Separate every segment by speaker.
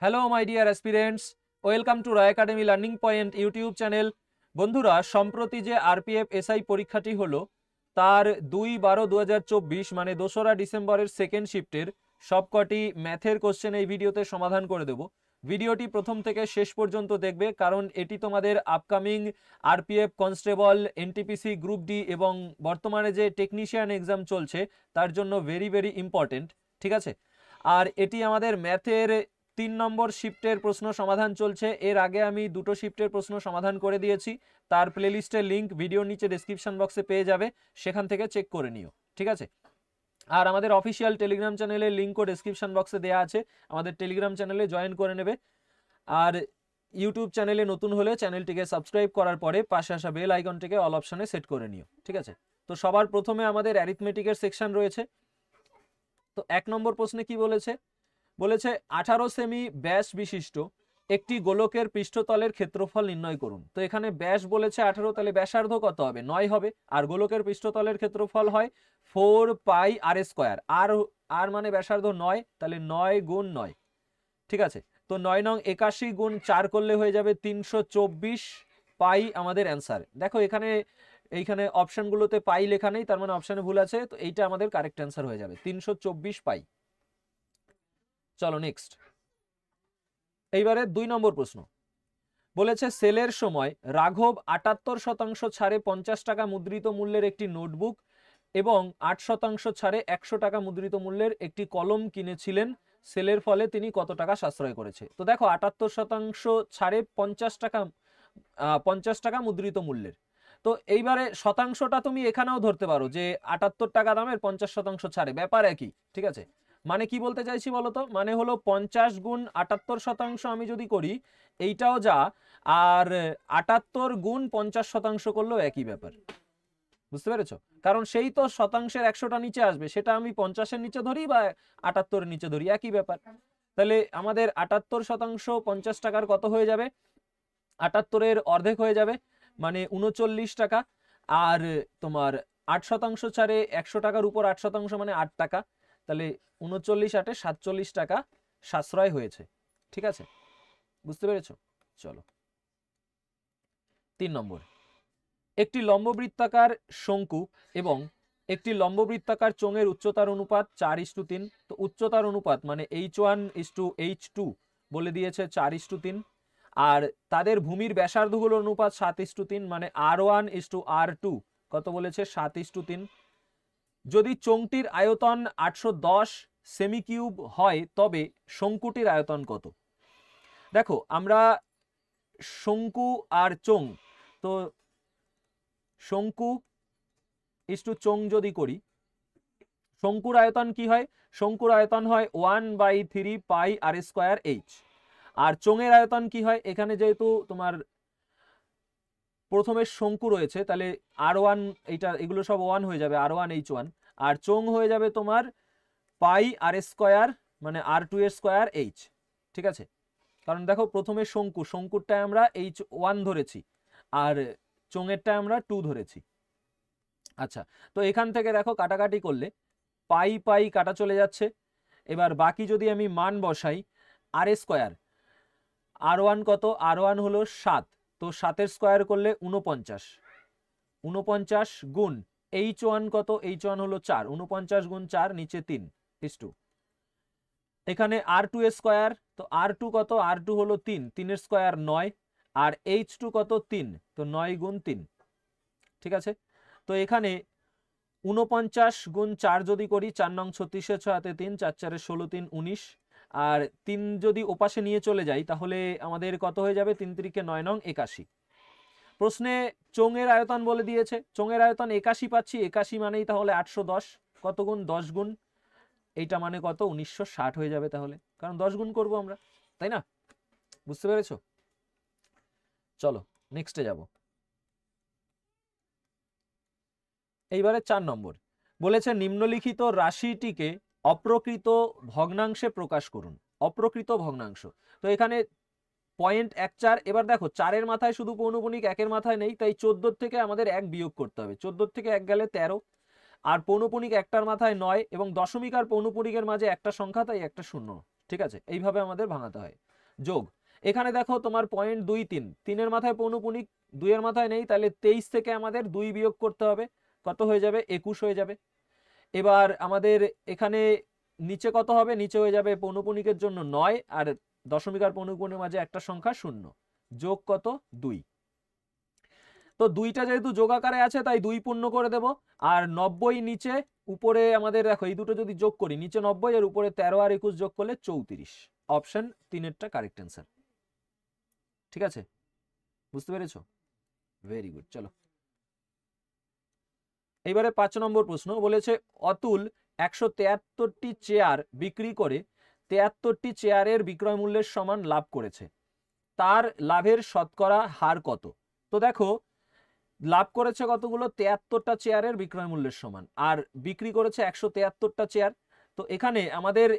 Speaker 1: Hello my dear aspirants, welcome to Roy academy learning point YouTube channel. বন্ধুরা, সম্প্রতি যে RPF SI পরীক্ষাটি হলো তার 2/12/2024 মানে 2রা ডিসেম্বরের সেকেন্ড শিফটের সবকটি ম্যাথের কোশ্চেন এই ভিডিওতে সমাধান করে দেব। ভিডিওটি প্রথম থেকে শেষ পর্যন্ত দেখবে, কারণ এটি তোমাদের upcoming RPF constable, NTPC group D এবং বর্তমানে যে টেকনিশিয়ান এক্সাম চলছে তার জন্য ভেরি ভেরি ইম্পর্টেন্ট। ঠিক আছে, আর এটি আমাদের ম্যাথের 3 নম্বর শিফটের প্রশ্ন সমাধান চলছে। এর আগে আমি 2টো শিফটের প্রশ্ন সমাধান করে দিয়েছি, তার প্লেলিস্টের লিঙ্ক ভিডিওর নিচে ডেসক্রিপশন বক্সে পেয়ে যাবে, সেখান থেকে চেক করে নিও। ঠিক আছে, আর আমাদের অফিসিয়াল টেলিগ্রাম চ্যানেলের লিঙ্কও ডেসক্রিপশন বক্সে দেওয়া আছে, আমাদের টেলিগ্রাম চ্যানেলে জয়েন করে নেবে। আর ইউটিউব চ্যানেলে নতুন হলে চ্যানেলটিকে সাবস্ক্রাইব করার পরে পাশে আসা বেল আইকনটিকে অল অপশনে সেট করে নিও। ঠিক আছে, তো সবার প্রথমে আমাদের অ্যারিথমেটিকের সেকশন রয়েছে। তো 1 নম্বর প্রশ্নে কি বলেছে? 18 সেমি ব্যাস বিশিষ্ট একটি গোলকের পৃষ্ঠতলের ক্ষেত্রফল নির্ণয় করুন। তো এখানে ব্যাস বলেছে 18, তাহলে ব্যাসার্ধ কত হবে? 9 হবে। আর গোলকের পৃষ্ঠতলের ক্ষেত্রফল হয় 4 পাই আর স্কোয়ার। আর মানে ব্যাসার্ধ 9, তাহলে 9 গুণ 9। ঠিক আছে, তো 9 নং 81 গুণ 4 করলে হয়ে যাবে 324 পাই আমাদের অ্যান্সার। দেখো এইখানে অপশনগুলোতে পাই লেখা নেই, তার মানে অপশনে ভুল আছে, তো এইটা আমাদের কারেক্ট অ্যান্সার হয়ে যাবে 324 পাই। চলো নেক্সট। এইবারে 2 নম্বর প্রশ্ন বলেছে, সেলের সময় রাঘব 78% ছাড়ে 50 টাকা মুদ্রিত মূল্যের একটি নোটবুক এবং 8% ছাড়ে 100 টাকা মুদ্রিত মূল্যের একটি কলম কিনেছিলেন। সেলের ফলে তিনি কত টাকা সাশ্রয় করেছে? তো দেখো 78% ছাড়ে 50 টাকা মুদ্রিত মূল্যের, তো এইবারে শতাংশটা তুমি এখানেও ধরতে পারো যে 78 টাকা দামের 50% ছাড়ে, ব্যাপার একই। ঠিক আছে, মানে কি বলতে চাইছি বলতো? মানে হলো 50 গুণ 78% আমি যদি করি এইটাও যা, আর 78 গুণ 50% করলেও একই ব্যাপার। বুঝতে পেরেছো? কারণ সেই তো শতাংশের 100টা নিচে আসবে, সেটা আমি 50-এর নিচে ধরি বা 78-এর নিচে ধরি, একই ব্যাপার। তাহলে আমাদের 78% 50 টাকার কত হয়ে যাবে? 78-এর অর্ধেক হয়ে যাবে, মানে 39 টাকা। আর তোমার 8% ছাড়ে 100 টাকার উপর 8% মানে 8 টাকা, তাহলে 39 × 8 = 47 টাকা সাশ্রয় হয়েছে। ঠিক আছে, বুঝতে পেরেছো? চলো 3 নম্বর। একটি লম্ববৃত্তাকার শঙ্কু এবং একটি লম্ববৃত্তাকার চোঙের উচ্চতার অনুপাত 4:3। তো উচ্চতার অনুপাত মানে h1:h2 বলে দিয়েছে 4:3, আর তাদের ভূমির ব্যাসার্ধগুলোর অনুপাত 7:3 মানে r1:r2 কত বলেছে? 7:3। যদি চোঙটির আয়তন 810 সেমি কিউব হয় তবে শঙ্কুটির আয়তন কত? দেখো আমরা শঙ্কু আর চোঙ, তো শঙ্কু ইস্টু চোঙ যদি করি, শঙ্কুর আয়তন কি হয়? শঙ্কুর আয়তন হয় 1/3 পাই আর স্কোয়ার এইচ। আর চোঙের আয়তন কি হয়? এখানে যেহেতু তোমার প্রথমে শঙ্কু রয়েছে, তাহলে r1, এগুলো সব 1 হয়ে যাবে, r1h1, আর চোঙ হয়ে যাবে তোমার পাই আর স্কোয়ার মানে r2 এর স্কোয়ার এইচ। ঠিক আছে, কারণ দেখো প্রথমে শঙ্কুরটা আমরা h1 ধরেছি আর চোঙেরটা আমরা 2 ধরেছি। আচ্ছা, তো এখান থেকে দেখো কাটাকাটি করলে পাই পাই কাটা চলে যাচ্ছে। এবার বাকি যদি আমি মান বসাই, আর স্কোয়ার, r1 কত? r1 হলো 7, তো 7-এর স্কোয়ার করলে 49 গুণ h1 কত? h1 হলো 4, 49 গুণ 4 নিচে 3 ইস্টু এখানে r2 এর স্কোয়ার, তো r2 কত? r2 হলো 3, 3-এর স্কোয়ার 9, আর h2 কত? 3, তো 9 গুণ 3। ঠিক আছে, তো এখানে 49 গুণ 4 যদি করি, 4 নং 36, 6 হাতে 3, 4 4 16, 3 19, আর 3 যদি ওপাশে নিয়ে চলে যাই তাহলে আমাদের কত হয়ে যাবে? 3 3 9 নং 81। প্রশ্নে চোঙের আয়তন বলে দিয়েছে, চোঙের আয়তন 81 পাচ্ছি, 81 মানেই তাহলে 810, কত গুণ? 10 গুণ, এইটা মানে কত? 1960 হয়ে যাবে তাহলে, কারণ 10 গুণ করবো আমরা, তাই না? বুঝতে পেরেছো? চলো নেক্সটে যাব। এইবারে 4 নম্বর বলেছে, নিম্নলিখিত রাশিটিকে অপ্রকৃত ভগ্নাংশে প্রকাশ করুন। অপ্রকৃত ভগ্নাংশ, তো এখানে 0.14। এবার দেখো 4-এর মাথায় শুধু পৌনপুনিক, 1-এর মাথায় নেই, তাই 14 থেকে আমাদের 1 বিয়োগ করতে হবে। 14 থেকে 1 গেলে 13, আর পৌনপুনিক একটার মাথায় 9 এবং দশমিক আর পৌনপুনিকের মাঝে একটা সংখ্যা, তাই একটা শূন্য। ঠিক আছে, এইভাবে আমাদের ভাঙাতে হয়। যোগ, এখানে দেখো তোমার 0.23, 3-এর মাথায় পৌনপুনিক, 2-এর মাথায় নেই, তাহলে 23 থেকে আমাদের 2 বিয়োগ করতে হবে, কত হয়ে যাবে? 21 হয়ে যাবে। এবার আমাদের এখানে নিচে কত হবে? নিচে হয়ে যাবে পৌনপুনিকের জন্য 9 আর দশমিক আর পৌনপুনিকের মাঝে একটা সংখ্যা 0, যোগ কত? 2। তো 2টা যেহেতু যোগ আকারে আছে তাই 2 পূর্ণ করে দেব। আর 90 নিচে, উপরে আমাদের দেখো এই দুটো যদি যোগ করি, নিচে 90 আর উপরে 13 আর 21 যোগ করলে 34। অপশন 3-এরটা কারেক্ট অ্যান্সার। ঠিক আছে, বুঝতে পেরেছো? Very good. চলো এইবারে 5 নম্বর প্রশ্ন বলেছে, অতুল 173টি চেয়ার বিক্রি করে 73টি চেয়ারের বিক্রয় মূল্যের সমান লাভ করেছে, তার লাভের শতকরা হার কত? তো দেখো লাভ করেছে কতগুলো? 73টা চেয়ারের বিক্রয় মূল্যের সমান, আর বিক্রি করেছে 173টা চেয়ার। তো এখানে আমাদের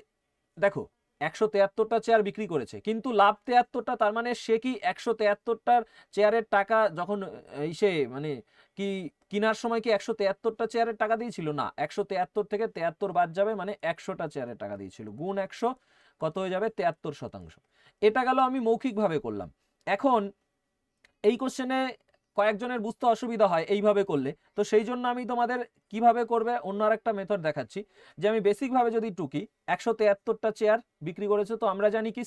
Speaker 1: দেখো 173টা চেয়ার বিক্রি করেছে কিন্তু লাভ 73টা, তার মানে সে কি 173টার চেয়ারের টাকা যখন সে মানে কি কেনার সময় কি 173টা চেয়ারের টাকা দিয়েছিল? না, 173 থেকে 73 বাদ যাবে, মানে 100টা চেয়ারের টাকা দিয়েছিল, গুণ 100 কত হয়ে যাবে? 73%। এটা গেল আমি মৌখিকভাবে করলাম। এখন এই কোশ্চেনে কয়েকজনের বুঝতে অসুবিধা হয় এইভাবে করলে, তো সেই জন্য আমি তোমাদের কিভাবে করবে অন্য আরেকটা মেথড দেখাচ্ছি। যে আমি বেসিক ভাবে যদি টুকি, 173টা চেয়ার বিক্রি করেছে, তো আমরা জানি কি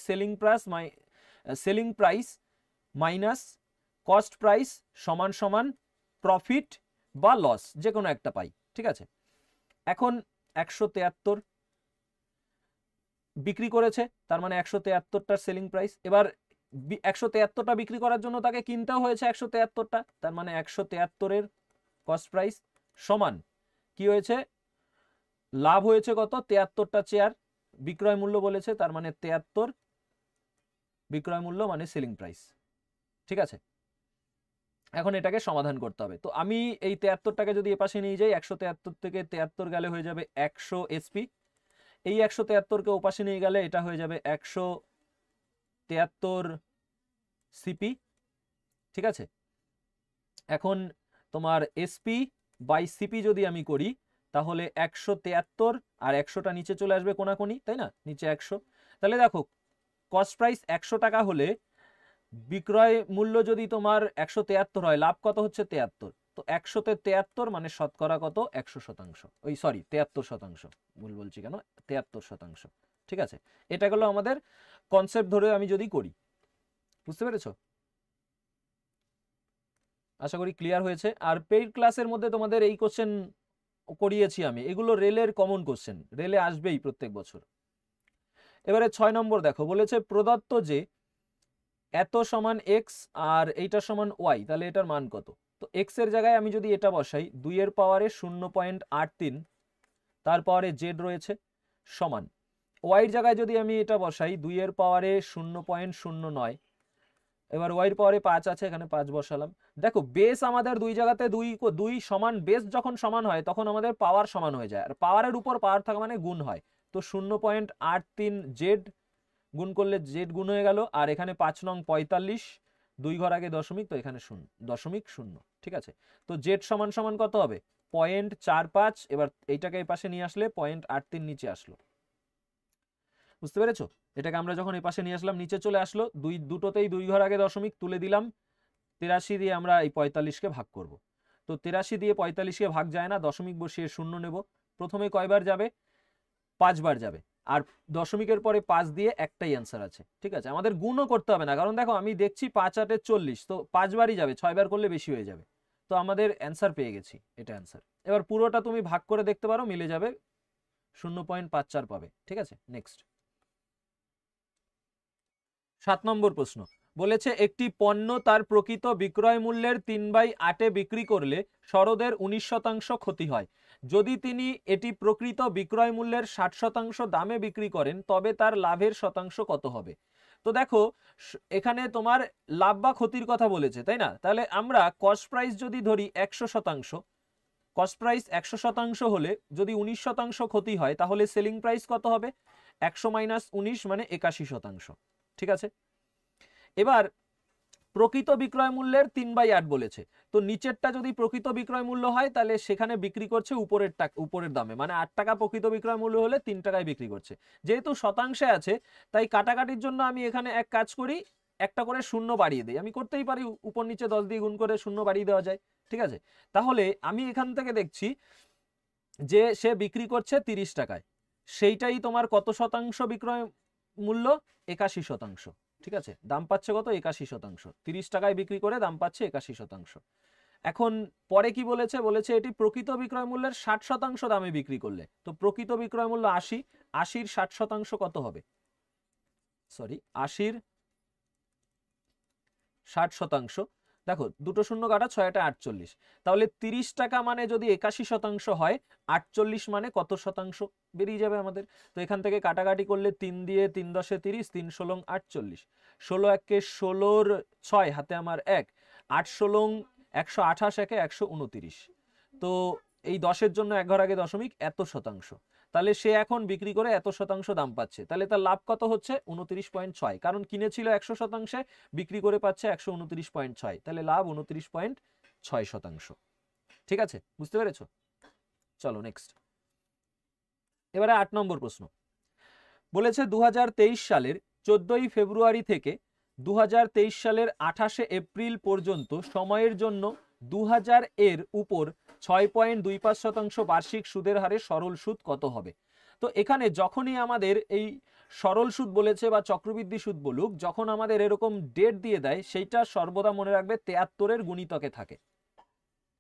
Speaker 1: selling price minus cost price সমান সমান প্রফিট বা লস, যে কোনো একটা পাই। ঠিক আছে, এখন 173 বিক্রি করেছে, তার মানে 173টার সেলিং প্রাইস। এবার 173টা বিক্রি করার জন্য তাকে কিনতেও হয়েছে 173টা, তার মানে 173-এর কস্ট প্রাইস সমান কি হয়েছে? লাভ হয়েছে কত? 73টা চেয়ার বিক্রয় মূল্য বলেছে, তার মানে 73 বিক্রয় মূল্য মানে সেলিং প্রাইস। ঠিক আছে, এখন এটাকে সমাধান করতে হবে। তো আমি এই 73টাকে যদি এপাশে নিয়ে যাই, 173 থেকে 73 গেলে হয়ে যাবে 100 এসপি, এই 173কে ওপাশে নিয়ে গেলে এটা হয়ে যাবে 173 সিপি। ঠিক আছে, এখন তোমার এসপি বাই সিপি যদি আমি করি, তাহলে 173 আর 100টা নিচে চলে আসবে কোনাকুনি, তাই না? নিচে 100। তাহলে দেখো কস্ট প্রাইস 100 টাকা হলে বিক্রয় মূল্য যদি তোমার 173 হয়, লাভ কত হচ্ছে? 73। তো 100-তে 73 মানে শতকরা কত? 100%। ওই সরি 73%, ভুল বলছি কেন, 73%। ঠিক আছে, এটা গেল আমাদের কনসেপ্ট ধরে আমি যদি করি। বুঝতে পেরেছো? আশা করি ক্লিয়ার হয়েছে। আর পেইড ক্লাসের মধ্যে তোমাদের এই কোশ্চেন করিয়েছি আমি, এগুলো রেলের কমন কোশ্চেন, রেলে আসবেই প্রত্যেক বছর। এবারে 6 নম্বর দেখো, বলেছে প্রদত্ত যে এত সমান এক্স আর এইটা সমান ওয়াই, তাহলে এটার মান কত? তো এক্স এর জায়গায় আমি যদি এটা বসাই, 2-এর পাওয়ারে 0.83, তার পাওয়ারে জেড রয়েছে, সমান ওয়াইয়ের জায়গায় যদি আমি এটা বসাই, 2-এর পাওয়ারে 0.09, এবার ওয়াইয়ের পাওয়ারে 5 আছে, এখানে 5 বসালাম। দেখো বেস আমাদের দুই জায়গাতে দুই সমান, বেস যখন সমান হয় তখন আমাদের পাওয়ার সমান হয়ে যায়, আর পাওয়ারের উপর পাওয়ার থাকা মানে গুণ হয়। তো 0.83 জেড গুণ করলে জেড গুণ হয়ে গেল, আর এখানে 5 নং 45, 2 ঘর আগে দশমিক, তো এখানে 0.0। ঠিক আছে, তো জেড সমান সমান কত হবে? 0.45। এবার এইটাকে এই পাশে নিয়ে আসলে 0.83 নিচে আসলো। বুঝতে পেরেছো? এটাকে আমরা যখন এই পাশে নিয়ে আসলাম নিচে চলে আসলো, দুটোতেই 2 ঘর আগে দশমিক তুলে দিলাম। 83 দিয়ে আমরা এই 45কে ভাগ করব। তো 83 দিয়ে 45কে ভাগ যায় না, দশমিক বসিয়ে 0 নেব। প্রথমে কয়বার যাবে? 5 বার যাবে, আর দশমিকের পরে 5 দিয়ে একটাই অ্যান্সার আছে। ঠিক আছে, আমাদের গুণও করতে হবে না, কারণ দেখো আমি দেখছি 5 8 40, তো 5 বারই যাবে, 6 বার করলে বেশি হয়ে যাবে। তো আমাদের অ্যান্সার পেয়ে গেছি, এটা অ্যান্সার। এবার পুরোটা তুমি ভাগ করে দেখতে পারো, মিলে যাবে, 0.54 পাবে। ঠিক আছে, নেক্সট 7 নম্বর প্রশ্ন বলেছে, একটি পণ্য তার প্রকৃত বিক্রয় মূল্যের 3/8 বিক্রি করলে সরদের 19% ক্ষতি হয়। যদি তিনি এটি প্রকৃত বিক্রয় মূল্যের 60% দামে বিক্রি করেন, তবে তার লাভের শতাংশ কত হবে? তো দেখো এখানে তোমার লাভ বা ক্ষতির কথা বলেছে, তাই না? তাহলে আমরা কস্ট প্রাইস যদি ধরি 100%, কস্ট প্রাইস 100% হলে যদি 19% ক্ষতি হয়, তাহলে সেলিং প্রাইস কত হবে? 100 - 19 মানে 81%। ঠিক আছে, এবার প্রকৃত বিক্রয় মূল্যের 3/8 বলেছে, তো নিচেরটা যদি প্রকৃত বিক্রয় মূল্য হয় তাহলে সেখানে বিক্রি করছে উপরের দামে, মানে 8 টাকা প্রকৃত বিক্রয় মূল্য হলে 3 টাকায় বিক্রি করছে। যেহেতু শতাংশে আছে তাই কাটাকাটির জন্য আমি এখানে এক কাজ করি, একটা করে শূন্য বাড়িয়ে দিই। আমি করতেই পারি, উপর নিচে 10 দিয়ে গুণ করে শূন্য বাড়িয়ে দেওয়া যায়, ঠিক আছে। তাহলে আমি এখান থেকে দেখছি যে সে বিক্রি করছে 30 টাকায়, সেইটাই তোমার কত শতাংশ বিক্রয় মূল্য? 81%, ঠিক আছে। দাম পাচ্ছে কত? 81%। 30 টাকায় বিক্রি করে দাম পাচ্ছে 81%। এখন পরে কি বলেছে? বলেছে এটি প্রকৃত বিক্রয় মূল্যের 60% দামে বিক্রি করলে, তো প্রকৃত বিক্রয় মূল্য 80, 80-র 60% কত হবে? সরি, 80-র 60%, দেখো দুটো শূন্য কাটা, 6 × 8 = 48। তাহলে 30 টাকা মানে যদি 81% হয়, 48 মানে কত শতাংশ বেরিয়ে যাবে আমাদের। তো এখান থেকে কাটাকাটি করলে 3 দিয়ে 3 × 10 = 30, 3 × 16 = 48, 16 1 16-র 6 হাতে আমার 1, 8 16 128, 1 129। তো এই 10-এর জন্য এক ঘর আগে দশমিক, এত শতাংশ। তাহলে সে এখন বিক্রি করে এত শতাংশ দাম পাচ্ছে, তাহলে তার লাভ কত হচ্ছে? 29.6, কারণ কিনেছিল 100%, বিক্রি করে পাচ্ছে 129.6, তাহলে লাভ 29.6%। ঠিক আছে, বুঝতে পেরেছো? চলো নেক্সট। এবারে 8 নম্বর প্রশ্ন বলেছে 2023 সালের 14ই ফেব্রুয়ারি থেকে 2023 সালের 28শে এপ্রিল পর্যন্ত সময়ের জন্য 2000 এর উপর 6.25% বার্ষিক সুদের হারে সরল সুদ কত হবে? তো এখানে যখনই আমাদের এই সরল সুদ বলেছে বা চক্রবৃদ্ধি সুদ বলুক, যখন আমাদের এরকম ডেট দিয়ে দেয়, সেইটা সর্বদা মনে রাখবে 73-এর গুণিতকে থাকে,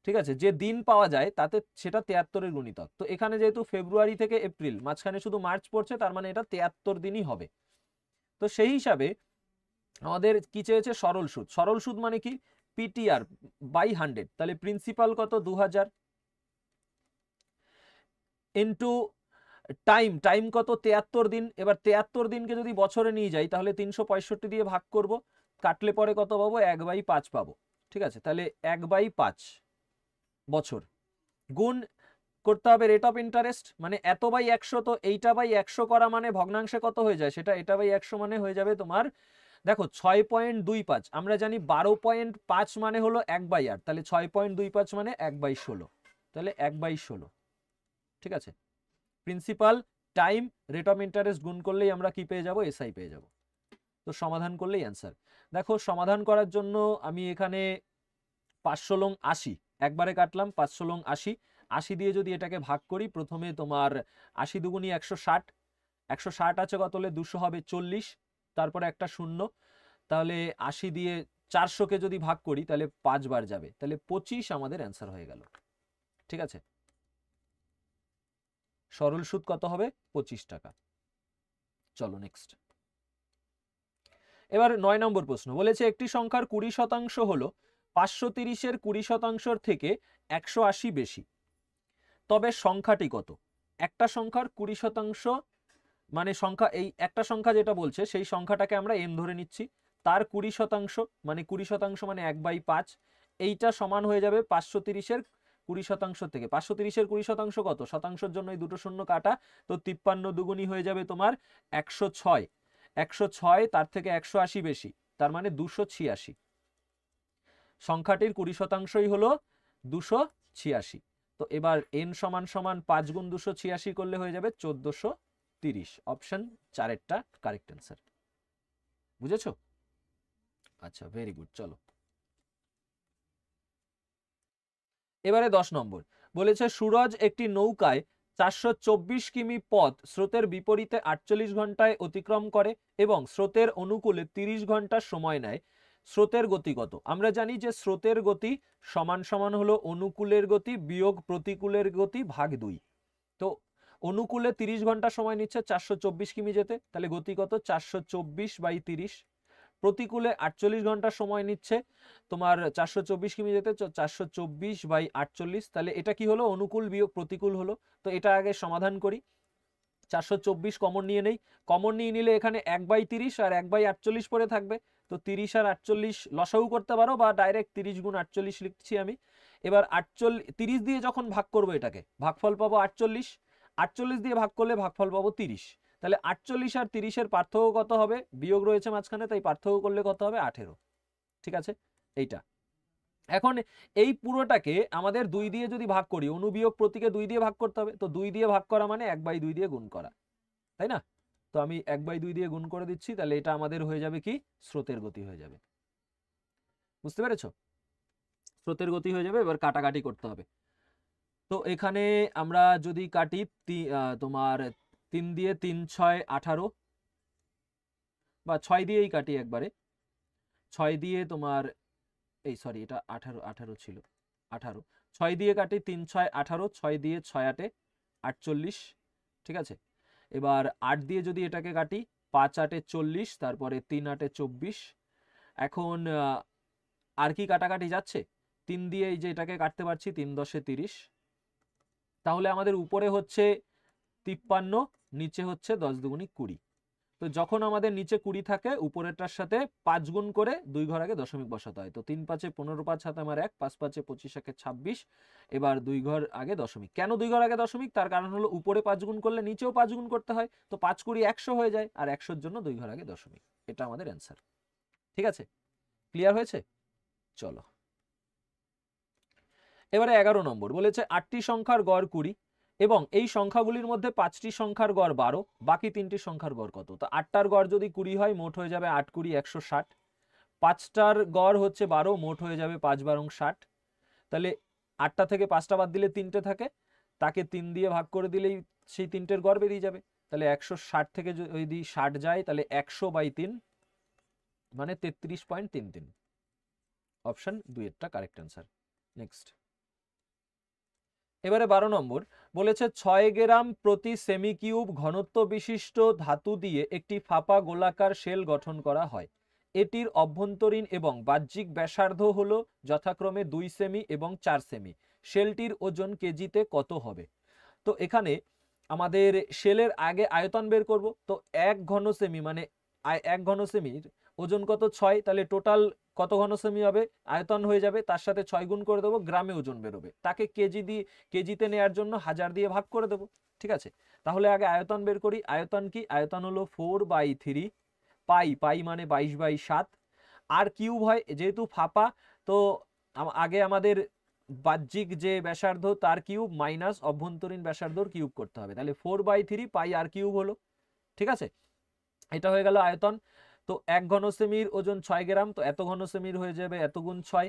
Speaker 1: ঠিক আছে। যে দিন পাওয়া যায় তাতে সেটা 73-এর গুণিতক। তো এখানে যেহেতু ফেব্রুয়ারি থেকে এপ্রিল, মাঝখানে শুধু মার্চ পড়ছে, তার মানে এটা 73 দিনই হবে। তো সেই হিসাবে আমাদের কি চেয়েছে? সরল সুদ। সরল সুদ মানে কি? পিটিআর বাই 100, তাহলে প্রিন্সিপাল কত? 2000 ইন্টু টাইম কত? 73 দিন। এবার 73 দিনকে যদি বছরে নিয়ে যাই তাহলে 365 দিয়ে ভাগ করব, কাটলে পরে কত পাবো? 1/5 পাবো, ঠিক আছে। তাহলে 1/5 বছর গুণ করতে হবে রেট অফ ইন্টারেস্ট, মানে এত বাই 100। তো এইটা বাই 100 করা মানে ভগ্নাংশে কত হয়ে যায়? সেটা এটা বাই 100 মানে হয়ে যাবে তোমার, দেখো 6.25, আমরা জানি 12.5 মানে হলো 1/8, তাহলে 6.25 মানে 1/16, তাহলে 1/16, ঠিক আছে। Principal, time, rate of interest গুণ করলেই আমরা কি পেয়ে যাব? এসআই পেয়ে যাব। তো সমাধান করলেই অ্যান্সার। দেখো সমাধান করার জন্য আমি এখানে 5 × 80 একবারে কাটলাম, 5 × 80, 80 দিয়ে যদি এটাকে ভাগ করি, প্রথমে তোমার 80 দুগুণী 160, 160 আছে কত হলে? 200 হবে 40, তারপরে একটা শূন্য, তাহলে 80 দিয়ে 400-কে যদি ভাগ করি তাহলে 5 বার যাবে, তাহলে 25 আমাদের অ্যান্সার হয়ে গেল, ঠিক আছে। সরল সুদ কত হবে? 25 টাকা। চলো নেক্সট। এবার 9 নম্বর প্রশ্ন বলেছে একটি সংখ্যার 20% হলো 530-এর 20% থেকে 180 বেশি, তবে সংখ্যাটি কত? একটা সংখ্যার 20%, মানে সংখ্যা, এই একটা সংখ্যা যেটা বলছে সেই সংখ্যাটাকে আমরা n ধরে নিচ্ছি, তার 20%, মানে 20% মানে 1/5, এইটা সমান হয়ে যাবে 530-এর 20% থেকে। 530-এর 20% কত? শতাংশের জন্য এই দুটো শূন্য কাটা, তো 53 দুগুণী হয়ে যাবে তোমার 106, 106 তার থেকে 180 বেশি, তার মানে 286। সংখ্যাটির 20%ই হলো 286। তো এবার n সমান সমান 5 গুণ 286 করলে হয়ে যাবে 1430। অপশন 4-এরটা কারেক্ট অ্যান্সার। বুঝেছো? আচ্ছা, ভেরি গুড। চলো এবারে 10 নম্বর বলেছে সুরজ একটি নৌকায় 424 কিমি পথ স্রোতের বিপরীতে 48 ঘন্টায় অতিক্রম করে এবং স্রোতের অনুকূলে 30 ঘন্টা সময় নেয়। স্রোতের গতি কত? আমরা জানি যে স্রোতের গতি সমান সমান হলো অনুকূলের গতি বিয়োগ প্রতিকূলের গতি ভাগ 2। তো অনুকূলে 30 ঘন্টা সময় নিচ্ছে 424 কিমি যেতে, তাহলে গতি কত? 424/30। প্রতিকূলে 48 ঘন্টা সময় নিচ্ছে তোমার 424 কিমি যেতে, 424/48, তাহলে এটা কি হলো? অনুকূল বিয়োগ প্রতিকূল হলো। তো এটা আগে সমাধান করি। 424 কমন নিয়ে নেই, কমন নিয়ে নিলে এখানে 1/30 আর 1/48 পড়ে থাকবে, তো 30 আর 48 লসাগু করতে পারো বা ডাইরেক্ট 30 গুণ 48 লিখছি আমি। এবার 30 দিয়ে যখন ভাগ করবো এটাকে, ভাগফল পাবো 48, 48 দিয়ে ভাগ করলে ভাগফল পাবো 30, তাহলে 48 আর 30-এর পার্থক্য কত হবে? বিয়োগ রয়েছে মাঝখানে, তাই পার্থক্য করলে কত হবে? 18, ঠিক আছে, এইটা। এখন এই পুরোটাকে আমাদের 2 দিয়ে যদি ভাগ করি, অনুবিয়োগ প্রতীকে 2 দিয়ে ভাগ করতে হবে, তো 2 দিয়ে ভাগ করা মানে 1/2 দিয়ে গুণ করা, তাই না? তো আমি 1/2 দিয়ে গুণ করে দিচ্ছি, তাহলে এটা আমাদের হয়ে যাবে কি, স্রোতের গতি হয়ে যাবে। বুঝতে পেরেছো? স্রোতের গতি হয়ে যাবে। এবার কাটাকাটি করতে হবে। তো এখানে আমরা যদি কাটি তোমার 3 দিয়ে 3 6 18, বা 6 দিয়েই কাটি একবারে, 6 দিয়ে তোমার এই সরি এটা 18 ছিল, 18, 6 দিয়ে কাটি 3 6 18, 6 দিয়ে 6 8 48, ঠিক আছে। এবার 8 দিয়ে যদি এটাকে কাটি, 5 8 40, তারপরে 3 8 24। এখন আর কি কাটাকাটি যাচ্ছে, 3 দিয়ে এই যে এটাকে কাটতে পারছি, 3 10 30, তাহলে আমাদের উপরে হচ্ছে 53, নিচে হচ্ছে 10 দুগুণী 20। তো যখন আমাদের নিচে 20 থাকে, উপরেরটার সাথে 5 গুণ করে 2 ঘর আগে দশমিক বসাতে হয়। তো 3 5 15, 5 হাতে আমার 1, 5 5 25 1 26, এবার 2 ঘর আগে দশমিক। কেন 2 ঘর আগে দশমিক? তার কারণ হলো উপরে 5 গুণ করলে নিচেও 5 গুণ করতে হয়, তো 5 20 100 হয়ে যায়, আর 100-র জন্য 2 ঘর আগে দশমিক। এটা আমাদের অ্যান্সার। ঠিক আছে, ক্লিয়ার হয়েছে? চলো এবারে 11 নম্বর বলেছে 8টি সংখ্যার গড় 20 এবং এই সংখ্যাগুলির মধ্যে 5টি সংখ্যার গড় 12, বাকি 3টি সংখ্যার গড় কত? তো 8টার গড় যদি 20 হয়, মোট হয়ে যাবে 8 20 160। 5টার গড় হচ্ছে 12, মোট হয়ে যাবে 5 12 60। তাহলে 8টা থেকে 5টা বাদ দিলে 3টে থাকে, তাকে 3 দিয়ে ভাগ করে দিলেই সেই 3টের গড় বেরিয়ে যাবে। তাহলে 160 থেকে যদি 60 যায়, তাহলে 100/3 মানে 33.33। অপশন 2 এরটা কারেক্ট অ্যান্সার। নেক্সট, এবারে 12 নম্বর বলেছে 6 গ্রাম প্রতি সেমি কিউব ঘনত্ব বিশিষ্ট ধাতু দিয়ে একটি ফাঁপা গোলাকার শেল গঠন করা হয়। এটির অভ্যন্তরীণ এবং বাহ্যিক ব্যাসার্ধ হলো যথাক্রমে 2 সেমি এবং 4 সেমি। শেলটির ওজন কেজিতে কত হবে? তো এখানে আমাদের শেলের আগে আয়তন বের করব। তো 1 ঘন সেমি মানে 1 ঘন সেমির ওজন কত? 6, তাহলে টোটাল কত ঘন সেমি হবে? আয়তন হয়ে যাবে, তার সাথে 6 গুণ করে দেবো, গ্রামে ওজন বেরোবে। তাকে কেজিতে নেওয়ার জন্য 1000 দিয়ে ভাগ করে দেবো। ঠিক আছে, তাহলে আগে আয়তন বের করি। আয়তন কি? আয়তন হলো 4/3 পাই মানে 22/7। আর কিউব হয়, যেহেতু ফাঁপা, তো আগে আমাদের বাহ্যিক যে ব্যাসার্ধ তার কিউব মাইনাস অভ্যন্তরীণ ব্যাসার্ধর কিউব করতে হবে, তাহলে 4/3 পাই আর কিউব হলো। ঠিক আছে, এটা হয়ে গেল আয়তন। তো 1 ঘন সেমির ওজন 6 গ্রাম, তো এত ঘন সেমির হয়ে যাবে এত গুণ 6।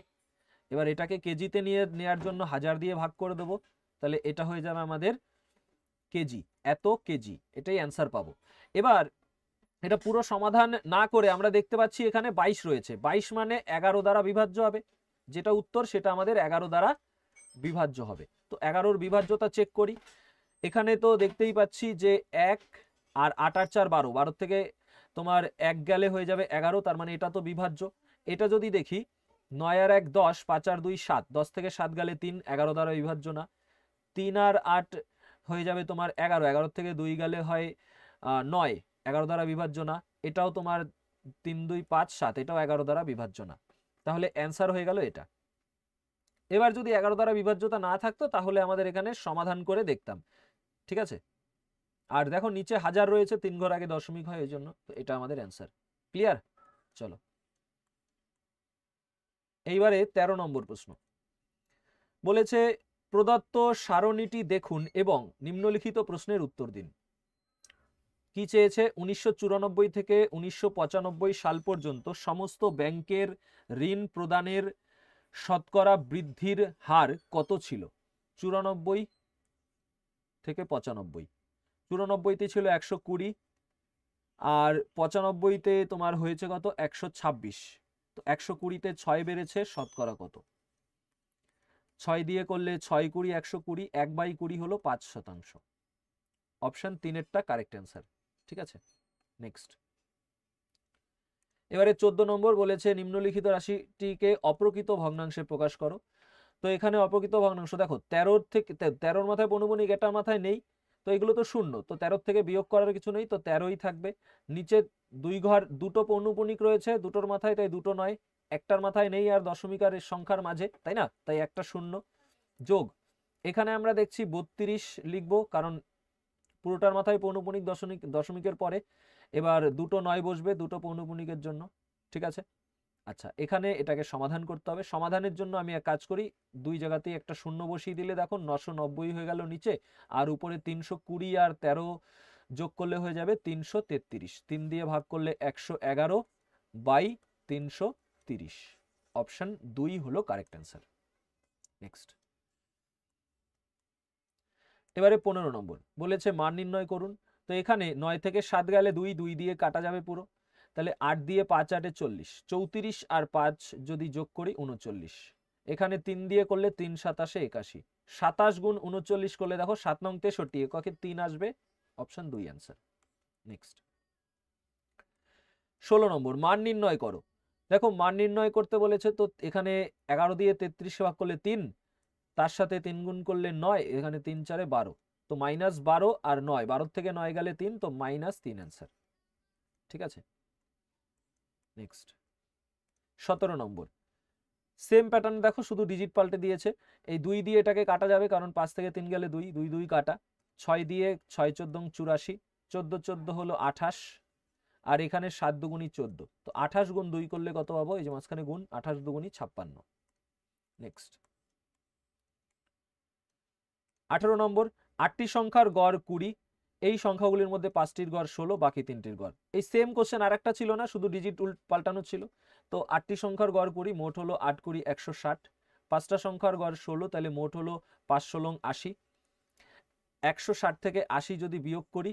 Speaker 1: এবার এটাকে কেজিতে নেওয়ার জন্য 1000 দিয়ে ভাগ করে দেবো, তাহলে এটা হয়ে যাবে আমাদের কেজি, এত কেজি, এটাই অ্যান্সার পাবো। এবার এটা পুরো সমাধান না করে আমরা দেখতে পাচ্ছি এখানে 22 রয়েছে। 22 মানে 11 দ্বারা বিভাজ্য হবে, যেটা উত্তর সেটা আমাদের 11 দ্বারা বিভাজ্য হবে। তো 11-র বিভাজ্যতা চেক করি। এখানে তো দেখতেই পাচ্ছি যে 1 আর 8 আর 4 12, 12 থেকে তোমার 1 গেলে হয়ে যাবে 11, তার মানে এটা তো বিভাজ্য। এটা যদি দেখি 9 আর 1 10, 5 আর 2 7, 10 থেকে 7 গেলে 3, 11 দ্বারা বিভাজ্য না। 3 আর 8 হয়ে যাবে তোমার 11, 11 থেকে 2 গেলে হয় 9, 11 দ্বারা বিভাজ্য না। এটাও তোমার 3 2 5 7, এটাও 11 দ্বারা বিভাজ্য না। তাহলে অ্যান্সার হয়ে গেল এটা। এবার যদি 11 দ্বারা বিভাজ্যতা না থাকতো, তাহলে আমাদের এখানে সমাধান করে দেখতাম। ঠিক আছে, আর দেখো নিচে 1000 রয়েছে, 3 ঘর আগে দশমিক হয়, এই জন্য তো এটা আমাদের অ্যান্সার। ক্লিয়ার? চলো এইবারে 13 নম্বর প্রশ্ন বলেছে প্রদত্ত সারণীটি দেখুন এবং নিম্নলিখিত প্রশ্নের উত্তর দিন। কি চেয়েছে? 1994 থেকে 1995 সাল পর্যন্ত সমস্ত ব্যাংকের ঋণ প্রদানের শতকরা বৃদ্ধির হার কত ছিল? 94 থেকে 95। 94-তে ছিল 120, আর 95-তে তোমার হয়েছে কত? 126। তো 120-তে 6 বেড়েছে, শতকরা কত? 6 দিয়ে করলে 6 20 120, 1/20 হলো 5%। অপশন 3 এরটা কারেক্ট অ্যান্সার। ঠিক আছে, নেক্সট। এবারে 14 নম্বর বলেছে নিম্নলিখিত রাশিটিকে অপ্রকৃত ভগ্নাংশে প্রকাশ করো। তো এখানে অপ্রকৃত ভগ্নাংশ দেখো 13 থেকে 13-র মাথায় পৌনঃপুনিক, এটার মাথায় নেই, তো এগুলো তো শূন্য, তো 13 থেকে বিয়োগ করার কিছু নেই, তো 13ই থাকবে। নিচে 2 ঘর, দুটো পৌনঃপুনিক রয়েছে, দুটোর মাথায়, তাই দুটো নয়। একটার মাথায় নেই আর দশমিক আর সংখ্যার মাঝে, তাই না? তাই একটা শূন্য যোগ। এখানে আমরা দেখছি 32 লিখবো, কারণ পুরোটার মাথায় পৌনঃপুনিক দশমিকের পরে। এবার দুটো 9 বসবে দুটো পৌনঃপুনিকের জন্য। ঠিক আছে, আচ্ছা, এখানে এটাকে সমাধান করতে হবে। সমাধানের জন্য আমি এক কাজ করি, দুই জায়গাতেই একটা শূন্য বসিয়ে দিলে দেখো 990 হয়ে গেল নিচে, আর উপরে 320 আর 13 যোগ করলে হয়ে যাবে 333। 3 দিয়ে ভাগ করলে 111 বাই 330। অপশন 2 হলো কারেক্ট অ্যান্সার। নেক্সট, এবারে 15 নম্বর বলেছে মান নির্ণয় করুন। তো এখানে 9 থেকে 7 গেলে 2, 2 দিয়ে কাটা যাবে পুরো, তাহলে 8 দিয়ে 5 8 40, 34 আর 5 যদি যোগ করি 39। এখানে 3 দিয়ে করলে 3 27 81, 27 গুণ 39 করলে দেখো 7 নং 63, এককে 3 আসবে, অপশন 2 অ্যান্সার। নেক্সট, 16 নম্বর মান নির্ণয় করো। দেখো মান নির্ণয় করতে বলেছে, তো এখানে 11 দিয়ে 33 ভাগ করলে 3, তার সাথে 3 গুণ করলে 9, এখানে 3 4 12, তো -12 আর 9, 12 থেকে 9 গেলে 3, তো -3 অ্যান্সার। ঠিক আছে। নেক্সট, 17 নম্বর সেম প্যাটার্ন, দেখো শুধু ডিজিট পাল্টে দিয়েছে। এই 2 দিয়ে এটাকে কাটা যাবে, কারণ 5 থেকে 3 গেলে 2, 2 2 কাটা। 6 দিয়ে 6 14 84, 14 14 হলো 28, আর এখানে 7 দুগুণী 14, তো 28 গুণ 2 করলে কত পাবো, এই যে মাঝখানে গুণ, 28 দুগুণী 56। নেক্সট, 18 নম্বর 8টি সংখ্যার গড় 20, এই সংখ্যাগুলির মধ্যে 5টির গড় 16, বাকি 3টির গড়। এই সেম কোশ্চেন আর একটা ছিল না, শুধু ডিজিট পাল্টানো ছিল। তো 8টি সংখ্যার গড় 20, মোট হলো 8 20 160। 5টা সংখ্যার গড় 16, তাহলে মোট হলো 5 16 80। 160 থেকে 80 যদি বিয়োগ করি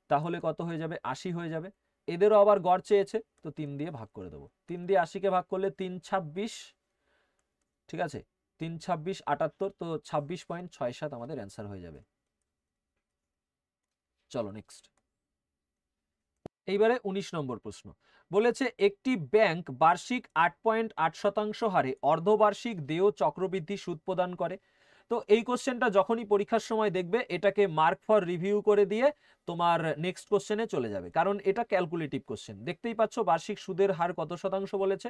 Speaker 1: তাহলে কত হয়ে যাবে, 80 হয়ে যাবে। এদেরও আবার গড় চেয়েছে, তো 3 দিয়ে ভাগ করে দেবো। 3 দিয়ে 80কে ভাগ করলে 3 26, ঠিক আছে, 3 26 78, তো 26.67 আমাদের অ্যান্সার হয়ে যাবে। চলো নেক্সট, এইবারে 19 নম্বর প্রশ্ন বলেছে একটি ব্যাংক বার্ষিক 8.8% হারে অর্ধবার্ষিক দেয় চক্রবৃদ্ধি সুদ প্রদান করে। তো এই কোশ্চেনটা যখনই পরীক্ষার সময় দেখবে, এটাকে মার্ক ফর রিভিউ করে দিয়ে তোমার নেক্সট কোশ্চেনে চলে যাবে, কারণ এটা ক্যালকুলেটিভ কোশ্চেন। দেখতেই পাচ্ছ বার্ষিক সুদের হার কত শতাংশ বলেছে,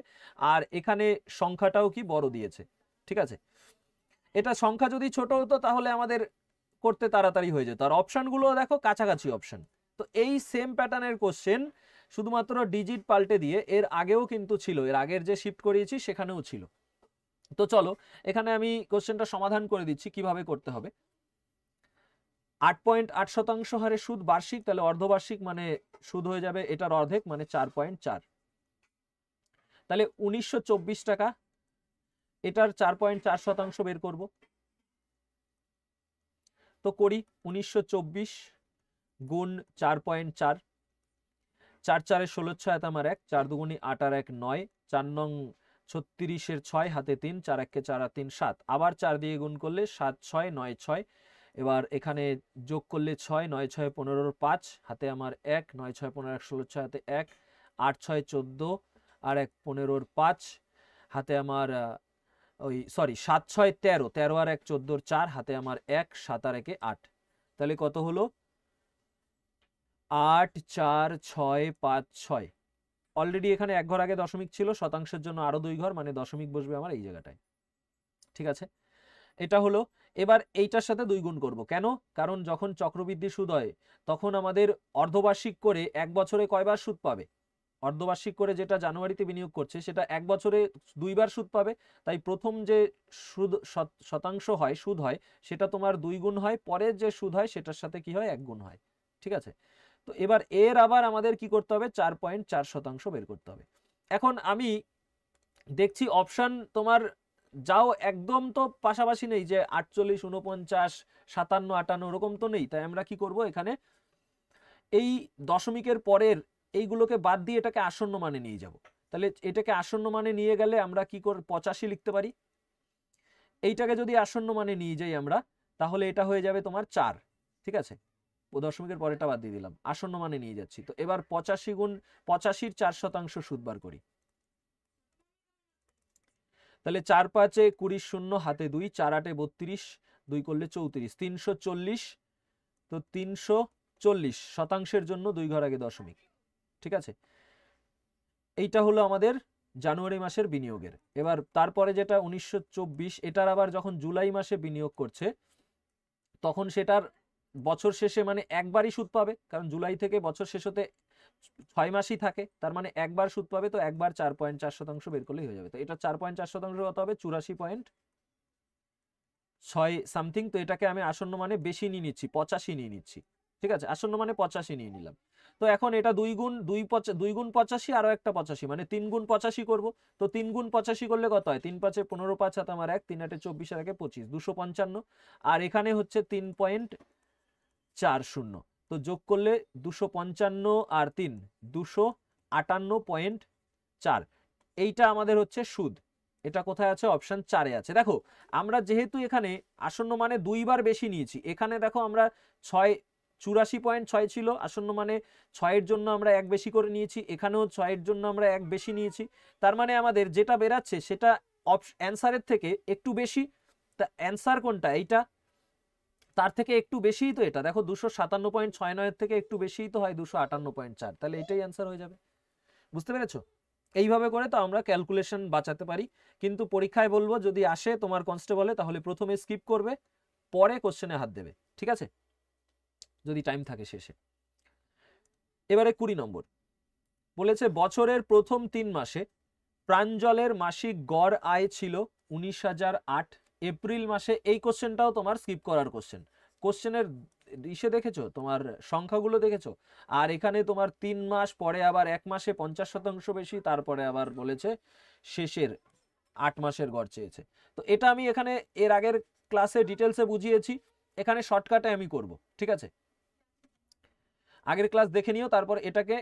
Speaker 1: আর এখানে সংখ্যাটাও কি বড় দিয়েছে। ঠিক আছে, এটা সংখ্যা যদি ছোট হতো তাহলে আমাদের করতে তাড়াতাড়ি হয়ে যেত, আর অপশনগুলো দেখো কাছাকাছি অপশন। তো এই সেম প্যাটার্নের কোশ্চেন শুধুমাত্র ডিজিট পাল্টে দিয়ে, এর আগেও কিন্তু ছিল, এর আগের যে শিফট করিয়েছি সেখানেও ছিল। তো চলো এখানে আমি কোশ্চেনটা সমাধান করে দিচ্ছি কিভাবে করতে হবে। 8.8% হারে সুদ বার্ষিক, তাহলে অর্ধবার্ষিক মানে সুদ হয়ে যাবে এটার অর্ধেক, মানে 4.4। তাহলে 1924 টাকা, এটার 4.4% বের করব। তো করি, 1924 গুণ 4.4, 4 4 16 6 আমার 1, 4 দুগুণী 8 আর 1 9, 4 নং 36 6 হাতে 3, 4 1 4 আর 3 7, আবার 4 দিয়ে গুণ করলে 7 6 9 6। এবার এখানে যোগ করলে 6 9 6 15 5, হাতে আমার 1, 9 6 15 1 16 6 হাতে 1, 8 6 14 আর 1 15 5, হাতে আমার ওই সরি 7 6 13, 13 আর 1 14 4, হাতে আমার 1, 7 আর 1 8। তাহলে কত হলো, 8 4 6 5 6। অলরেডি এখানে এক ঘর আগে দশমিক ছিল, শতাংশের জন্য আরো 2 ঘর, মানে দশমিক বসবে আমার এই জায়গাটায়। ঠিক আছে, এটা হলো। এবার এইটার সাথে 2 গুণ করব, কেন, কারণ যখন চক্রবৃদ্ধি সুদ হয় তখন আমাদের অর্ধবার্ষিক করে এক বছরে কয়বার সুদ পাবে, অর্ধবার্ষিক করে যেটা জানুয়ারিতে বিনিয়োগ করছে সেটা এক বছরে 2 বার সুদ পাবে। তাই প্রথম যে সুদ শতাংশ হয়, সুদ হয়, সেটা তোমার 2 গুণ হয়, পরের যে সুদ হয় সেটার সাথে কি হয়, 1 গুণ হয়। ঠিক আছে, তো এবার এর আবার আমাদের কি করতে হবে, 4.4% বের করতে হবে। এখন আমি দেখছি অপশন তোমার যাও একদম তো পাশাপাশি নেই, যে 48 49 57 58 ওরকম তো নেই। তাই আমরা কি করব, এখানে এই দশমিকের পরের এইগুলোকে বাদ দিয়ে এটাকে আসন্ন মানে নিয়ে যাব। তাহলে এটাকে আসন্ন মানে নিয়ে গেলে আমরা কি করে 85 লিখতে পারি। এইটাকে যদি আসন্ন মানে নিয়ে যাই আমরা, তাহলে এটা হয়ে যাবে তোমার 4। ঠিক আছে, দশমিকের পরেরটা বাদ দিয়ে দিলাম, আসন্ন মানে নিয়ে যাচ্ছি। তো এবার 85 গুণ 85-র 4% সুদ বার করি। তাহলে 4 5 20 0 হাতে 2, 4 8 32, 2 করলে 34, 340। তো 340 শতাংশের জন্য 2 ঘর আগে দশমিক। ঠিক আছে, এইটা হলো আমাদের জানুয়ারি মাসের বিনিয়োগের। এবার তারপরে যেটা 1924, এটার আবার যখন জুলাই মাসে বিনিয়োগ করছে তখন সেটার বছর শেষে মানে একবারই সুদ পাবে, কারণ জুলাই থেকে বছর শেষ হতে 6 মাসই থাকে, তার মানে একবার সুদ পাবে, তো একবার 4.4% বের করলেই হয়ে যাবে। তো এটা 4.4% কত হবে? 84.6 সামথিং। তো এটাকে আমি আসন্ন মানে বেশি নিয়ে নিচ্ছি, 85 নিয়ে নিচ্ছি। ঠিক আছে, আসন্ন মানে 85 নিয়ে নিলাম। তো এখন এটা 2 গুণ 85 আরো একটা 85, মানে 3 গুণ 85 করব। তো 3 গুণ 85 করলে কত হয়? 3 5 15, 5 7 আমার 1, 3 8 24 আর 1 25, 255। আর এখানে হচ্ছে 3.40, তো যোগ করলে 255 আর 3 258.4। এইটা আমাদের হচ্ছে সুদ। এটা কোথায় আছে? অপশন 4-এ আছে। দেখো আমরা যেহেতু এখানে আসন্ন মানে 2 বার বেশি নিয়েছি, এখানে দেখো আমরা 84.6 ছিল আসন্ন মানে, 6 এর জন্য আমরা 1 বেশি করে নিয়েছি, এখানেও 6 এর জন্য আমরা 1 বেশি নিয়েছি। তার মানে আমাদের যেটা বেরাচ্ছে সেটা অ্যান্সারের থেকে একটু বেশি। তা অ্যান্সার কোনটা? এইটা, তার থেকে একটু বেশিই তো এটা। দেখো 257.69 এর থেকে একটু বেশিই তো হয় 258.4, তাহলে এটাই অ্যান্সার হয়ে যাবে। বুঝতে পেরেছো? এইভাবে করে তো আমরা ক্যালকুলেশন বাঁচাতে পারি। কিন্তু পরীক্ষায় বলবো যদি আসে তোমার কনস্টেবলে, তাহলে প্রথমে স্কিপ করবে, পরে কোশ্চেনে হাত দেবে। ঠিক আছে, যদি টাইম থাকে শেষে। এবারে 20 নম্বর বলেছে, বছরের প্রথম 3 মাসে প্রাঞ্জলের মাসিক গড় আয় ছিল 19,008। এপ্রিল মাসে, এই কোশ্চেনটাও তোমার স্কিপ করার কোশ্চেন। কোশ্চেনের ইসে দেখেছো, তোমার সংখ্যাগুলো দেখেছো, আর এখানে তোমার 3 মাস পরে আবার 1 মাসে 50% বেশি, তারপরে আবার বলেছে শেষের 8 মাসের গড় চেয়েছে। তো এটা আমি এখানে এর আগের ক্লাসে ডিটেলসে বুঝিয়েছি, এখানে শর্টকাটে আমি করব। ঠিক আছে, আগের ক্লাস দেখে নিও, তারপর এটাকে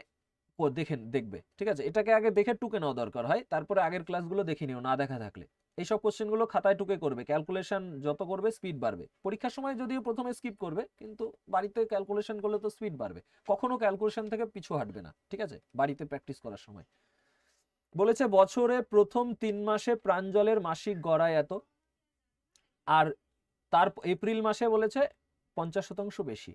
Speaker 1: দেখবে। ঠিক আছে, এটাকে আগে দেখে টুকে নেওয়া দরকার হয়, তারপরে আগের ক্লাসগুলো দেখে নিও না দেখা থাকলে। এইসব কোশ্চেনগুলো খাতায় টুকে করবে, ক্যালকুলেশন যত করবে স্পিড বাড়বে। পরীক্ষার সময় যদিও প্রথমে স্কিপ করবে, কিন্তু বাড়িতে ক্যালকুলেশন করলে তো স্পিড বাড়বে, কখনো ক্যালকুলেশন থেকে পিছু হাঁটবে না। ঠিক আছে, বাড়িতে প্র্যাকটিস করার সময়। বলেছে বছরে প্রথম 3 মাসে প্রাঞ্জলের মাসিক গড় আয় এত, আর তার এপ্রিল মাসে বলেছে 50% বেশি।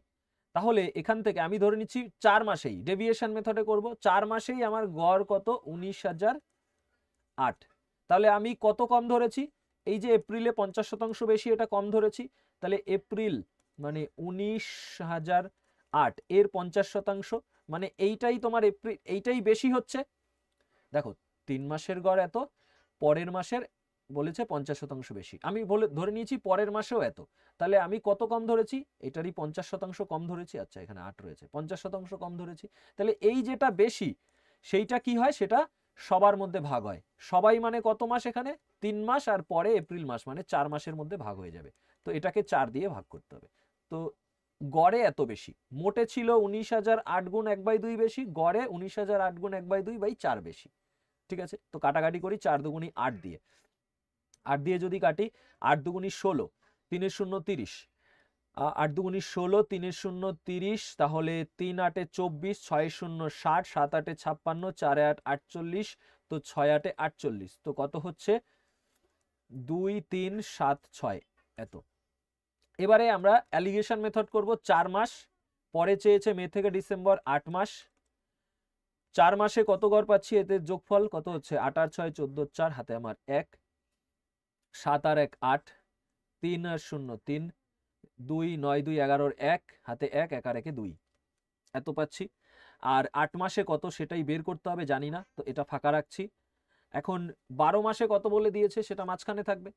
Speaker 1: তাহলে এখান থেকে আমি ধরে নিচ্ছি 4 মাসেই, ডেভিয়েশন মেথডে করব, 4 মাসেই আমার গড় কত? 19,008। তাহলে আমি কত কম ধরেছি? এই যে এপ্রিলে 50% বেশি, এটা কম ধরেছি। তাহলে এপ্রিল মানে 19,008 এর 50%, মানে এইটাই তোমার এপ্রিল, এইটাই বেশি হচ্ছে। দেখো 3 মাসের গড় এত, পরের মাসের বলেছে 50% বেশি, আমি ধরে নিয়েছি পরের মাসেও এত। তাহলে আমি কত কম ধরেছি? এটারই 50% কম ধরেছি। আচ্ছা, এখানে 8 রয়েছে, 50% কম ধরেছি। তাহলে এই যেটা বেশি, সেইটা কি হয়? সেটা সবার মধ্যে ভাগ হয়। সবাই মানে কত মাস? এখানে 3 মাস, আর পরে এপ্রিল মাস, মানে 4 মাসের মধ্যে ভাগ হয়ে যাবে। তো এটাকে 4 দিয়ে ভাগ করতে হবে। তো গড়ে এত বেশি, মোটে ছিল 19,008 গুণ 1/2 বেশি, গড়ে 19,008 গুণ 1/2/4 বেশি। ঠিক আছে, তো কাটাকাটি করি, 4 দুগুণি 8 দিয়ে, 8 দিয়ে যদি কাটি, 8 দুগুণি 16, 3 0 30, 8 দুগুণি 16, 3 0 30, তাহলে 3 8 24, 6 0 60, 7 8 56, 4 8 48, তো 6 8 48, তো কত হচ্ছে? 2 3 7 6 এত। এবারে আমরা অ্যালিগেশন মেথড করব। 4 মাস পরে চেয়েছে, মে থেকে ডিসেম্বর 8 মাস। 4 মাসে কত গড় পাচ্ছি? এতে যোগফল কত হচ্ছে? 8 আর 6 14, 4 হাতে আমার 1, 7 আর 1 8, 3 আর 0 3, 2 9 2 11 1 হাতে 1, 1 আর 1 2, এত পাচ্ছি। আর 8 মাসে কত সেটাই বের করতে হবে, জানি না, তো এটা ফাঁকা রাখছি। এখন 12 মাসে কত বলে দিয়েছে সেটা মাঝখানে থাকবে।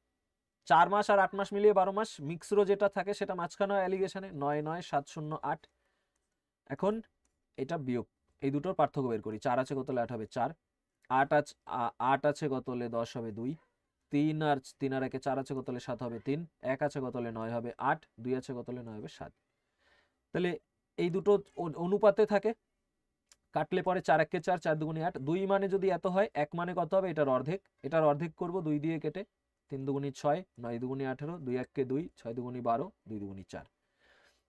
Speaker 1: 4 মাস আর 8 মাস মিলিয়ে 12 মাস, মিক্সরো যেটা থাকে সেটা মাঝখানে হয় অ্যালিগেশনে, 9 9 7 0 8। এখন এটা বিয়োগ, এই দুটোর পার্থক্য বের করি। 4 আছে কত হলে 8 হবে 4, 8 আছে কত হলে 10 হবে 2, 3 আর 1 4 আছে কত হলে 7 হবে 3, 1 আছে কত হলে 9 হবে 8, 2 আছে কত হলে 9 হবে 7। তাহলে এই দুটো অনুপাতে থাকে, কাটলে পরে 4 1 4, 4 2 8, 2 মানে যদি এত হয়, 1 মানে কত হবে? এটার অর্ধেক, এটার অর্ধেক করব 2 দিয়ে কেটে, 3 2 6, 9 2 18, 2 1 2, 6 2 12, 2 2 4।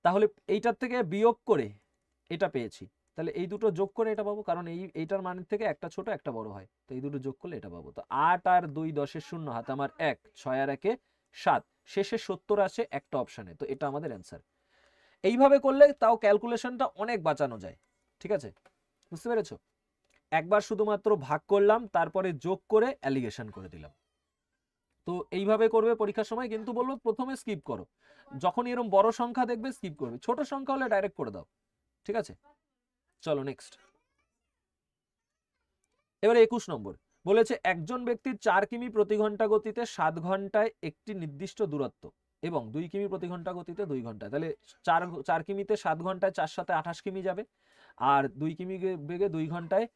Speaker 1: তাহলে এইটার থেকে বিয়োগ করে এটা পেয়েছি, তাহলে এই দুটো যোগ করে এটা পাবো, কারণ এইটার মানের থেকে একটা ছোট একটা বড় হয়, তো এই দুটো যোগ করলে এটা পাবো। তো 8 আর 2 10 0 হাতে আমার 1, 6 আর 1 7, শেষে 70 আছে একটা অপশানে, তো এটা আমাদের অ্যান্সার। এইভাবে করলে তাও ক্যালকুলেশনটা অনেক বাঁচানো যায়। ঠিক আছে, বুঝতে পেরেছো? একবার শুধুমাত্র ভাগ করলাম, তারপরে যোগ করে অ্যালিগেশন করে দিলাম। তো এইভাবে করবে পরীক্ষার সময়, কিন্তু বলবো প্রথমে স্কিপ করো, যখন এরকম বড় সংখ্যা দেখবে স্কিপ করবে, ছোট সংখ্যা হলে ডাইরেক্ট করে দাও। ঠিক আছে, চলো নেক্সট। এবারে 21 নম্বর বলেছে একজন ব্যক্তির 4 কিমি প্রতি ঘন্টা গতিতে 7 ঘন্টায় একটি নির্দিষ্ট দূরত্ব এবং 2 কিমি প্রতি ঘন্টা গতিতে 2 ঘন্টায়, তাহলে 4 কিমিতে 7 ঘন্টায় 4 সাথে 28 কিমি যাবে, আর 2 কিমি বেগে 2 ঘন্টায়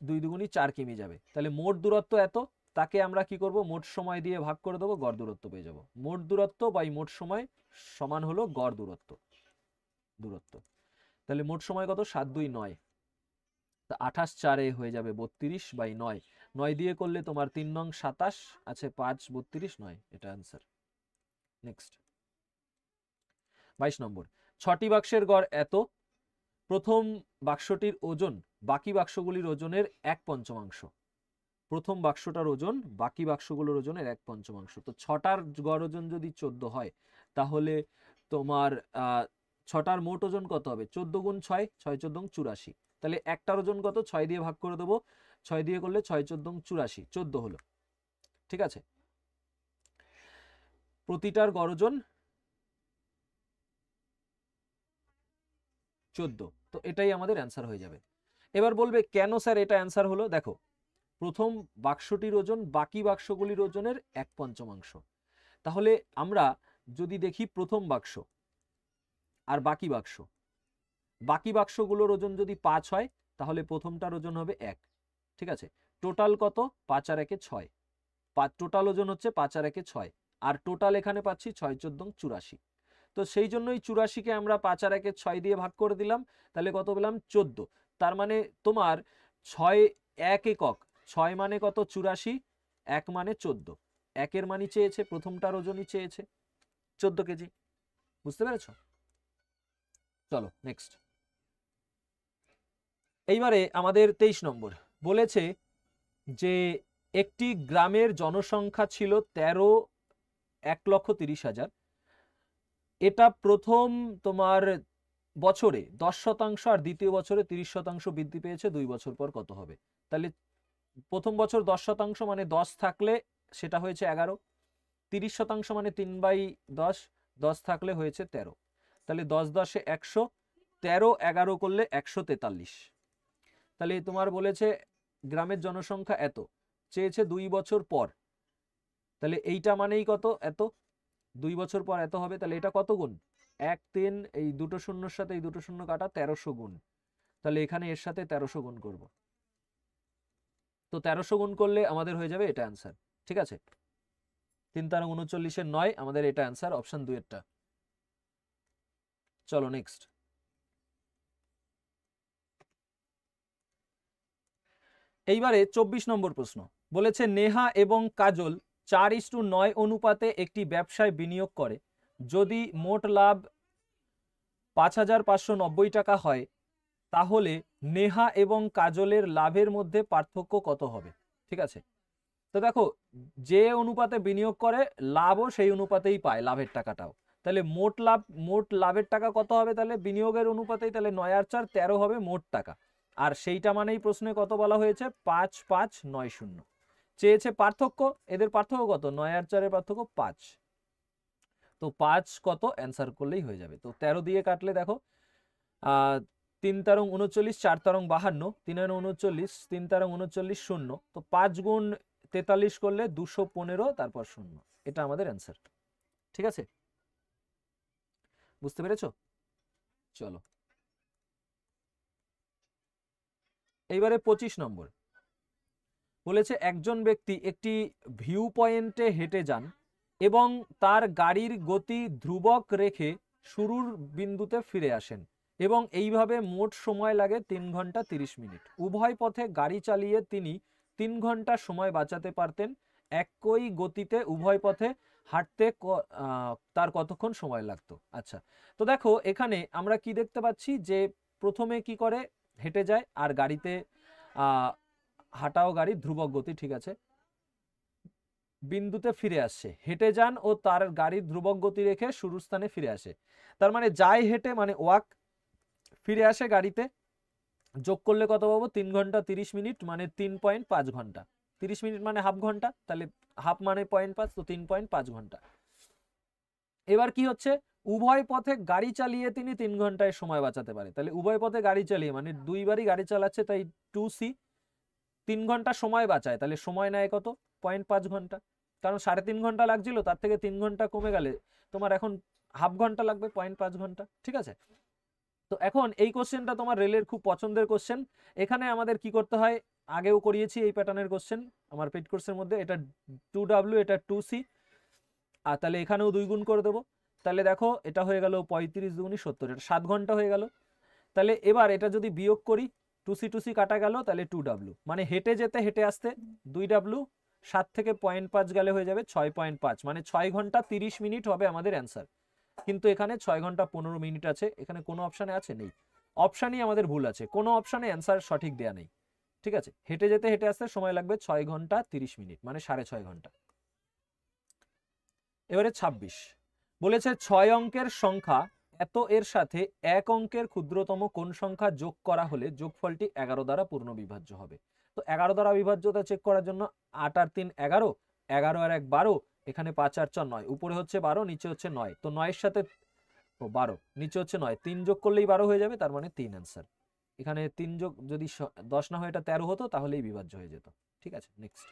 Speaker 1: 2 দুগুণি 4 কিমি যাবে। তাহলে মোট দূরত্ব এত, তাকে আমরা কি করব, মোট সময় দিয়ে ভাগ করে দেবো, গড় দূরত্ব পেয়ে যাব। মোট দূরত্ব বাই মোট সময় সমান হলো গড় দূরত্ব। তাহলে মোট সময় কত, 7 2 9, 28 4 হয়ে যাবে 32 বাই 9, 9 দিয়ে করলে তোমার 3 নং 27 আছে 5 32 9, এটা आंसर। নেক্সট 22 নম্বর, 6টি বাক্সের গড় এত, প্রথম বাক্সটির ওজন বাকি বাক্সগুলির ওজনের 1/5। প্রথম বাক্সটার ওজন বাকি বাক্সগুলোর ওজনের 1/5। তো 6টার গড় ওজন যদি 14 হয় তাহলে তোমার 6টার মোট ওজন কত হবে, 14 গুণ 6, 6 14 84। তাহলে একটার ওজন কত, 6 দিয়ে ভাগ করে দেবো, 6 দিয়ে করলে 6 14 84, 14 হলো। ঠিক আছে, প্রতিটার গড় ওজন 14, তো এটাই আমাদের অ্যান্সার হয়ে যাবে। এবার বলবে কেন স্যার এটা অ্যান্সার হলো, দেখো প্রথম বাক্সটির ওজন বাকি বাক্সগুলির ওজনের 1/5। তাহলে আমরা যদি দেখি প্রথম বাক্স আর বাকি বাক্সগুলোর ওজন যদি 5 হয় তাহলে প্রথমটার ওজন হবে 1। ঠিক আছে, টোটাল কত, 5 আর 1 6, টোটাল ওজন হচ্ছে 5 আর 1 6, আর টোটাল এখানে পাচ্ছি 6 14 84। তো সেই জন্যই 84কে আমরা 5 আর 1 6 দিয়ে ভাগ করে দিলাম, তাহলে কত পেলাম 14। তার মানে তোমার 6 1 একক, 6 মানে কত 84, 1 মানে 14, 1 এর মানই চেয়েছে, প্রথমটার ওজনই চেয়েছে 14 কেজি। বুঝতে পেরেছো? চলো নেক্সট। এইবারে আমাদের 23 নম্বর বলেছে যে একটি গ্রামের জনসংখ্যা ছিল 1,30,000। এটা প্রথম তোমার বছরে 10% আর দ্বিতীয় বছরে 30% বৃদ্ধি পেয়েছে, 2 বছর পর কত হবে? তাহলে প্রথম বছর 10% মানে 10 থাকলে সেটা হয়েছে 11, 30% মানে 3/10, 10 থাকলে হয়েছে 13। তাহলে 10 10 100, 13 11 করলে 143। তাহলে তোমার বলেছে গ্রামের জনসংখ্যা এত, চেয়েছে 2 বছর পর, তাহলে এইটা মানেই কত, এত 2 বছর পর এত হবে। তাহলে এটা কত গুণ, 1 3, এই দুটো শূন্যর সাথে এই দুটো শূন্য কাটা, 1300 গুণ। তাহলে এখানে এর সাথে 1300 গুণ করব, তো 1300 গুণ করলে আমাদের হয়ে যাবে এটা অ্যান্সার। ঠিক আছে, 3 তারং 39 এর 9, আমাদের এটা অ্যান্সার, অপশন 2 এরটা। চলো নেক্সট। এইবারে 24 নম্বর প্রশ্ন বলেছে নেহা এবং কাজল 4:9 অনুপাতে একটি ব্যবসায় বিনিয়োগ করে, যদি মোট লাভ 5,590 টাকা হয় তাহলে নেহা এবং কাজলের লাভের মধ্যে পার্থক্য কত হবে? ঠিক আছে, তো দেখো যে অনুপাতে বিনিয়োগ করে লাভও সেই অনুপাতেই পায়, লাভের টাকাটাও। তাহলে মোট লাভের টাকা কত হবে, তাহলে বিনিয়োগের অনুপাতেই, তাহলে 9 আর 4 13 হবে মোট টাকা। আর সেইটা মানেই প্রশ্নে কত বলা হয়েছে, 5,590। চেয়েছে পার্থক্য, এদের পার্থক্য কত, 9 আর 4 এর পার্থক্য 5, তো 5 কত অ্যান্সার করলেই হয়ে যাবে। তো 13 দিয়ে কাটলে দেখো 3 তারং 39, 4 তারং 52, 3 আর 39, 3 তারং 39 শূন্য, তো 5 গুণ 43 করলে 215, তারপর শূন্য, এটা আমাদের অ্যান্সার। ঠিক আছে, বুঝতে পেরেছো? চলো এইবারে 25 নম্বর বলেছে একজন ব্যক্তি একটি ভিউ পয়েন্টে হেঁটে যান এবং তার গাড়ির গতি ধ্রুবক রেখে শুরুর বিন্দুতে ফিরে আসেন এবং এইভাবে মোট সময় লাগে 3 ঘন্টা 30 মিনিট। উভয় পথে গাড়ি চালিয়ে তিনি 3 ঘন্টা সময় বাঁচাতে পারতেন, একই গতিতে উভয় পথে হাঁটতে তার কতক্ষণ সময় লাগতো? আচ্ছা, তো দেখো এখানে আমরা কি দেখতে পাচ্ছি যে প্রথমে কি করে, হেঁটে যায়, আর গাড়িতে হাঁটাও গাড়ি ধ্রুবক গতি, ঠিক আছে, বিন্দুতে ফিরে আসছে, হেঁটে যান ও তার গাড়ির ধ্রুবক গতি রেখে শুরুর স্থানে ফিরে আসে। তার মানে যায় হেঁটে মানে ওয়াক, ফিরে আসে গাড়িতে, যোগ করলে কত পাবো, 3 ঘন্টা 30 মিনিট মানে 3.5 ঘন্টা, 30 মিনিট মানে হাফ ঘন্টা, তাহলে হাফ মানে 0.5, তো 3.5 ঘন্টা। এবার কি হচ্ছে, উভয় পথে গাড়ি চালিয়ে তিনি 3 ঘন্টায় সময় বাঁচাতে পারে, তাহলে উভয় পথে গাড়ি চালিয়ে মানে 2 বারই গাড়ি চালাচ্ছে, তাই 2C, 3 ঘন্টা সময় বাঁচায়, তাহলে সময় নেয় কত? 0.5 ঘন্টা। কারণ 3.5 ঘন্টা লাগছিল, তার থেকে 3 ঘন্টা কমে গেলে তোমার এখন হাফ ঘন্টা লাগবে, 0.5 ঘন্টা। ঠিক আছে, তো এখন এই কোশ্চেনটা তোমার রেলের খুব পছন্দের কোশ্চেন। এখানে আমাদের কি করতে হয়, আগেও করিয়েছি এই প্যাটার্নের কোশ্চেন আমার পেড কোর্সের মধ্যে। এটা 2W, এটা 2C, আর তাহলে এখানেও 2 গুণ করে দেবো। তাহলে দেখো এটা হয়ে গেল 35 দুগুণী 70, এটা 7 ঘন্টা হয়ে গেল। তাহলে এবার এটা যদি বিয়োগ করি, 2C কাটা গেল, তাহলে 2W, মানে হেঁটে যেতে হেঁটে আসতে 2W, 7 থেকে 0.5 গেলে হয়ে যাবে 6.5, মানে 6 ঘন্টা 30 মিনিট হবে আমাদের অ্যান্সার। কিন্তু এখানে 6 ঘন্টা 15 মিনিট আছে, এখানে কোনো অপশানে আছে? নেই, অপশানই আমাদের ভুল আছে, কোনো অপশানে অ্যান্সার সঠিক দেয়া নেই। ঠিক আছে, হেঁটে যেতে হেঁটে আসতে সময় লাগবে 6 ঘন্টা 30 মিনিট, মানে 6.5 ঘন্টা। এবারে 26 বলেছে 6 অঙ্কের সংখ্যা এত এর সাথে 1 অঙ্কের ক্ষুদ্রতম কোন সংখ্যা যোগ করা হলে যোগফলটি 11 দ্বারা পূর্ণ বিভাজ্য হবে। তো 11 দ্বারা বিভাজ্যতা চেক করার জন্য 8 আর 3 11, 11 আর 1 12, এখানে 5 আর 4 9, উপরে হচ্ছে 12, নিচে হচ্ছে 9, তো 9 এর সাথে 12, নিচে হচ্ছে 9, 3 যোগ করলেই 12 হয়ে যাবে, তার মানে 3 অ্যান্সার। এখানে 3 যোগ যদি 10 না হয় এটা 13 হতো, তাহলেই বিভাজ্য হয়ে যেত। ঠিক আছে, নেক্সট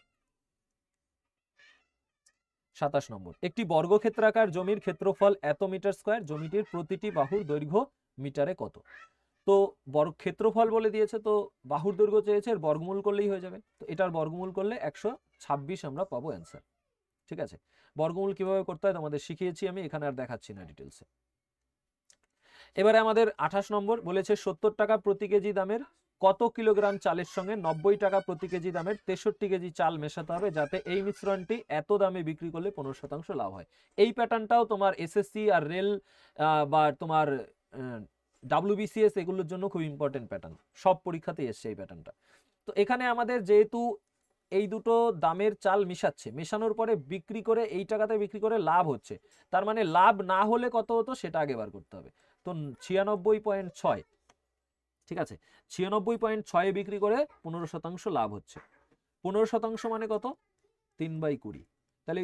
Speaker 1: 27 নম্বর, একটি বর্গক্ষেত্রাকার জমির ক্ষেত্রফল এত মিটার স্কয়ার, জমিটির প্রতিটি বাহুর দৈর্ঘ্য মিটারে কত। তো ক্ষেত্রফল বলে দিয়েছে, তো বাহুর দৈর্ঘ্য চেয়েছে, এর বর্গমূল করলেই হয়ে যাবে। তো এটার বর্গমূল করলে 126 আমরা পাবো অ্যান্সার। ঠিক আছে, বর্গমূল কিভাবে করতে হয় তোমাদের শিখিয়েছি আমি, এখানে আর দেখাচ্ছি না ডিটেলসে। এবারে আমাদের 28 নম্বর বলেছে 70 টাকা প্রতি কেজি দামের কত কিলোগ্রাম চালের সঙ্গে 90 টাকা প্রতি কেজি দামের 63 কেজি চাল মেশাতে হবে, যাতে এই মিশ্রণটি এত দামে বিক্রি করলে 15% লাভ হয়। এই প্যাটার্নটাও তোমার এসএসসি আর রেল বা তোমার WBCS এগুলোর জন্য খুব ইম্পর্টেন্ট প্যাটার্ন, সব পরীক্ষাতেই এসছে এই প্যাটার্নটা। তো এখানে আমাদের যেহেতু এই দুটো দামের চাল মিশাচ্ছে, মেশানোর পরে বিক্রি করে এই টাকাতে বিক্রি করে লাভ হচ্ছে, তার মানে লাভ না হলে কত হতো সেটা আগে বার করতে হবে। তো 96.6, ঠিক আছে, 96.6 বিক্রি করে 15% লাভ হচ্ছে। 15% মানে কত? 3/20, তাহলে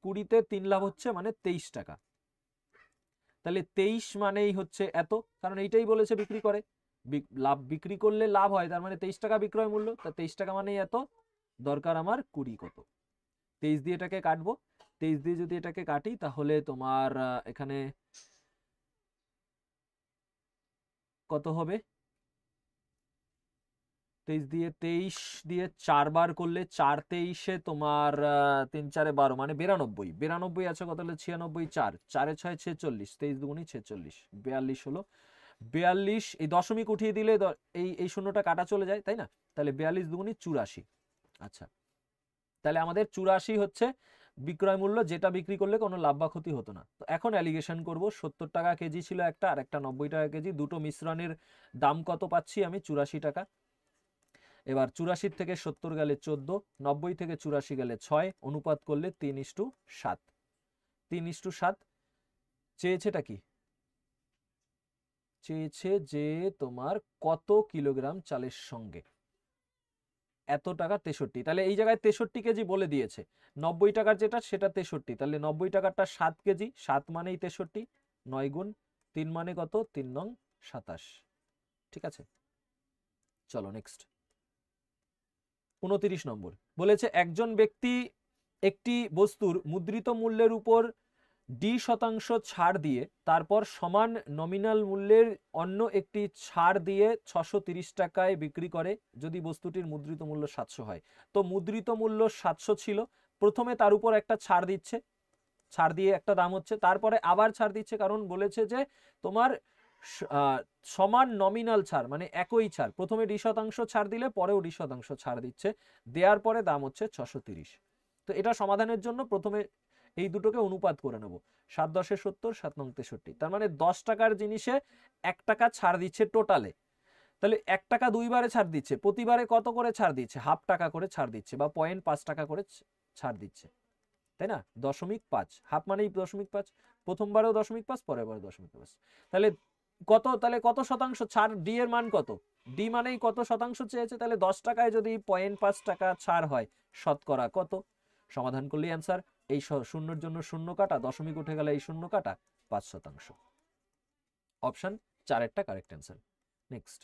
Speaker 1: 20-তে 3 লাভ হচ্ছে মানে 23 টাকা। তাহলে 23 মানেই হচ্ছে এত, কারণ এইটাই বলেছে বিক্রি করে, লাভ বিক্রি করলে লাভ হয়, তার মানে 23 টাকা বিক্রয় মূল্য, তা 23 টাকা মানেই এত, দরকার আমার 20 কত। 23 দিয়ে এটাকে কাটবো, 23 দিয়ে যদি এটাকে কাটি তাহলে তোমার এখানে কত হবে, 23 দিয়ে 4 বার করলে 4 23-এ তোমার 3 4 12, মানে 92, 92 আছে কত হলে 96, 4 4 6 46, 23 দুগুণী 46, 42 হলো। 42, এই দশমিক উঠিয়ে দিলে এই শূন্যটা কাটা চলে যায়, তাই না? তাহলে 42 দুগুণী 84। আচ্ছা, তাহলে আমাদের 84 হচ্ছে বিক্রয় মূল্য, যেটা বিক্রি করলে কোনো লাভ বা ক্ষতি হতো না। তো এখন অ্যালিগেশন করব, 70 টাকা কেজি ছিল একটা, আর একটা 90 টাকা কেজি, দুটো মিশ্রণের দাম কত পাচ্ছি আমি? 84 টাকা। এবার 84 থেকে 70 গেলে 14, 90 থেকে 84 গেলে 6, অনুপাত করলে 3:7। 3:7 চেয়েছেটা কি? চেয়েছে যে তোমার কত কিলোগ্রাম চালের সঙ্গে এত টাকা 63, তাহলে এই জায়গায় 63 কেজি বলে দিয়েছে, 90 টাকার যেটা সেটা 63, তাহলে 90 টাকারটা 7 কেজি, 7 মানেই 63, 9 গুণ 3 মানে কত? 3 নং 27। ঠিক আছে, চলো নেক্সট 29 নম্বর বলেছে একজন ব্যক্তি একটি বস্তুর মুদ্রিত মূল্যের উপর D% ছাড় দিয়ে তারপর সমান নমিনাল মূল্যের অন্য একটি ছাড় দিয়ে 630 টাকায় বিক্রি করে, যদি বস্তুটির মুদ্রিত মূল্য 700 হয়। তো মুদ্রিত মূল্য 700 ছিল, প্রথমে তার উপর একটা ছাড় দিচ্ছে, ছাড় দিয়ে একটা দাম হচ্ছে, তারপরে আবার ছাড় দিচ্ছে, কারণ বলেছে যে তোমার সমান নমিনাল ছাড় মানে একই ছাড়, প্রথমে D% ছাড় দিলে পরেও D% ছাড় দিচ্ছে, দেওয়ার পরে দাম হচ্ছে 630। তো এটা সমাধানের জন্য প্রথমে এই দুটোকে অনুপাত করে নেব, 7 10 70, 7 9 63, তার মানে 10 টাকার জিনিসে 1 টাকা ছাড় দিচ্ছে টোটালে, তাহলে 1 টাকা দুইবারে ছাড় দিচ্ছে, প্রতিবারে কত করে ছাড় দিচ্ছে? হাফ টাকা করে ছাড় দিচ্ছে, বা 0.5 টাকা করে ছাড় দিচ্ছে, তাই না? 0.5, হাফ মানেই 0.5, প্রথমবারেও 0.5, পরের বারে 0.5, তাহলে কত শতাংশ ছাড়? ডি এর মান কত? ডি মানেই কত শতাংশ চেয়েছে, তাহলে 10 টাকায় যদি 0.5 টাকা ছাড় হয়, শতকরা কত? সমাধান করলেই অ্যান্সার। এই শূন্যর জন্য শূন্য কাটা, দশমিক উঠে গেলে এই শূন্য কাটা, 5%। অপশন 4 একটা কারেক্ট অ্যান্সার। নেক্সট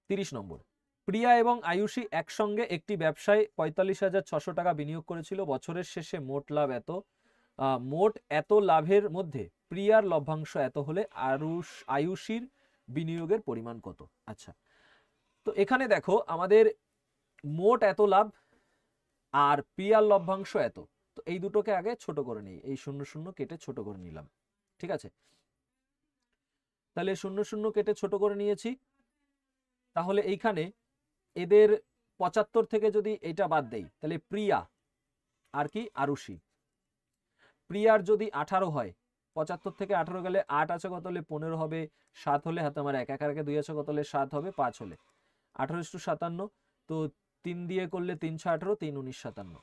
Speaker 1: 30 নম্বর প্রিয়া এবং আয়ুষী একসঙ্গে একটি ব্যবসায় 45,600 টাকা বিনিয়োগ করেছিল। বছরের শেষে মোট লাভ এত, মোট এত লাভের মধ্যে প্রিয়ার লভ্যাংশ এত হলে আয়ুষীর বিনিয়োগের পরিমাণ কত? আচ্ছা, তো এখানে দেখো আমাদের মোট এত লাভ আর প্রিয়ার লভ্যাংশ এত, তো এই দুটোকে আগে ছোট করে নিই, এই 0 0 কেটে ছোট করে নিলাম। ঠিক আছে, তাহলে 0 0 কেটে ছোট করে নিয়েছি। তাহলে এইখানে এদের 75 থেকে যদি এটা বাদ দেই তাহলে প্রিয়া আর কি আরুষি, প্রিয়ার যদি 18 হয়, 75 থেকে 18 গেলে 8 আছে কত হলে 15 হবে, 7 হলে হাতে আমার 1 1 2 আছে কত হলে 7 হবে, 5 হলে 18:57, তো 3 দিয়ে করলে 3 6 18, 3 19 57।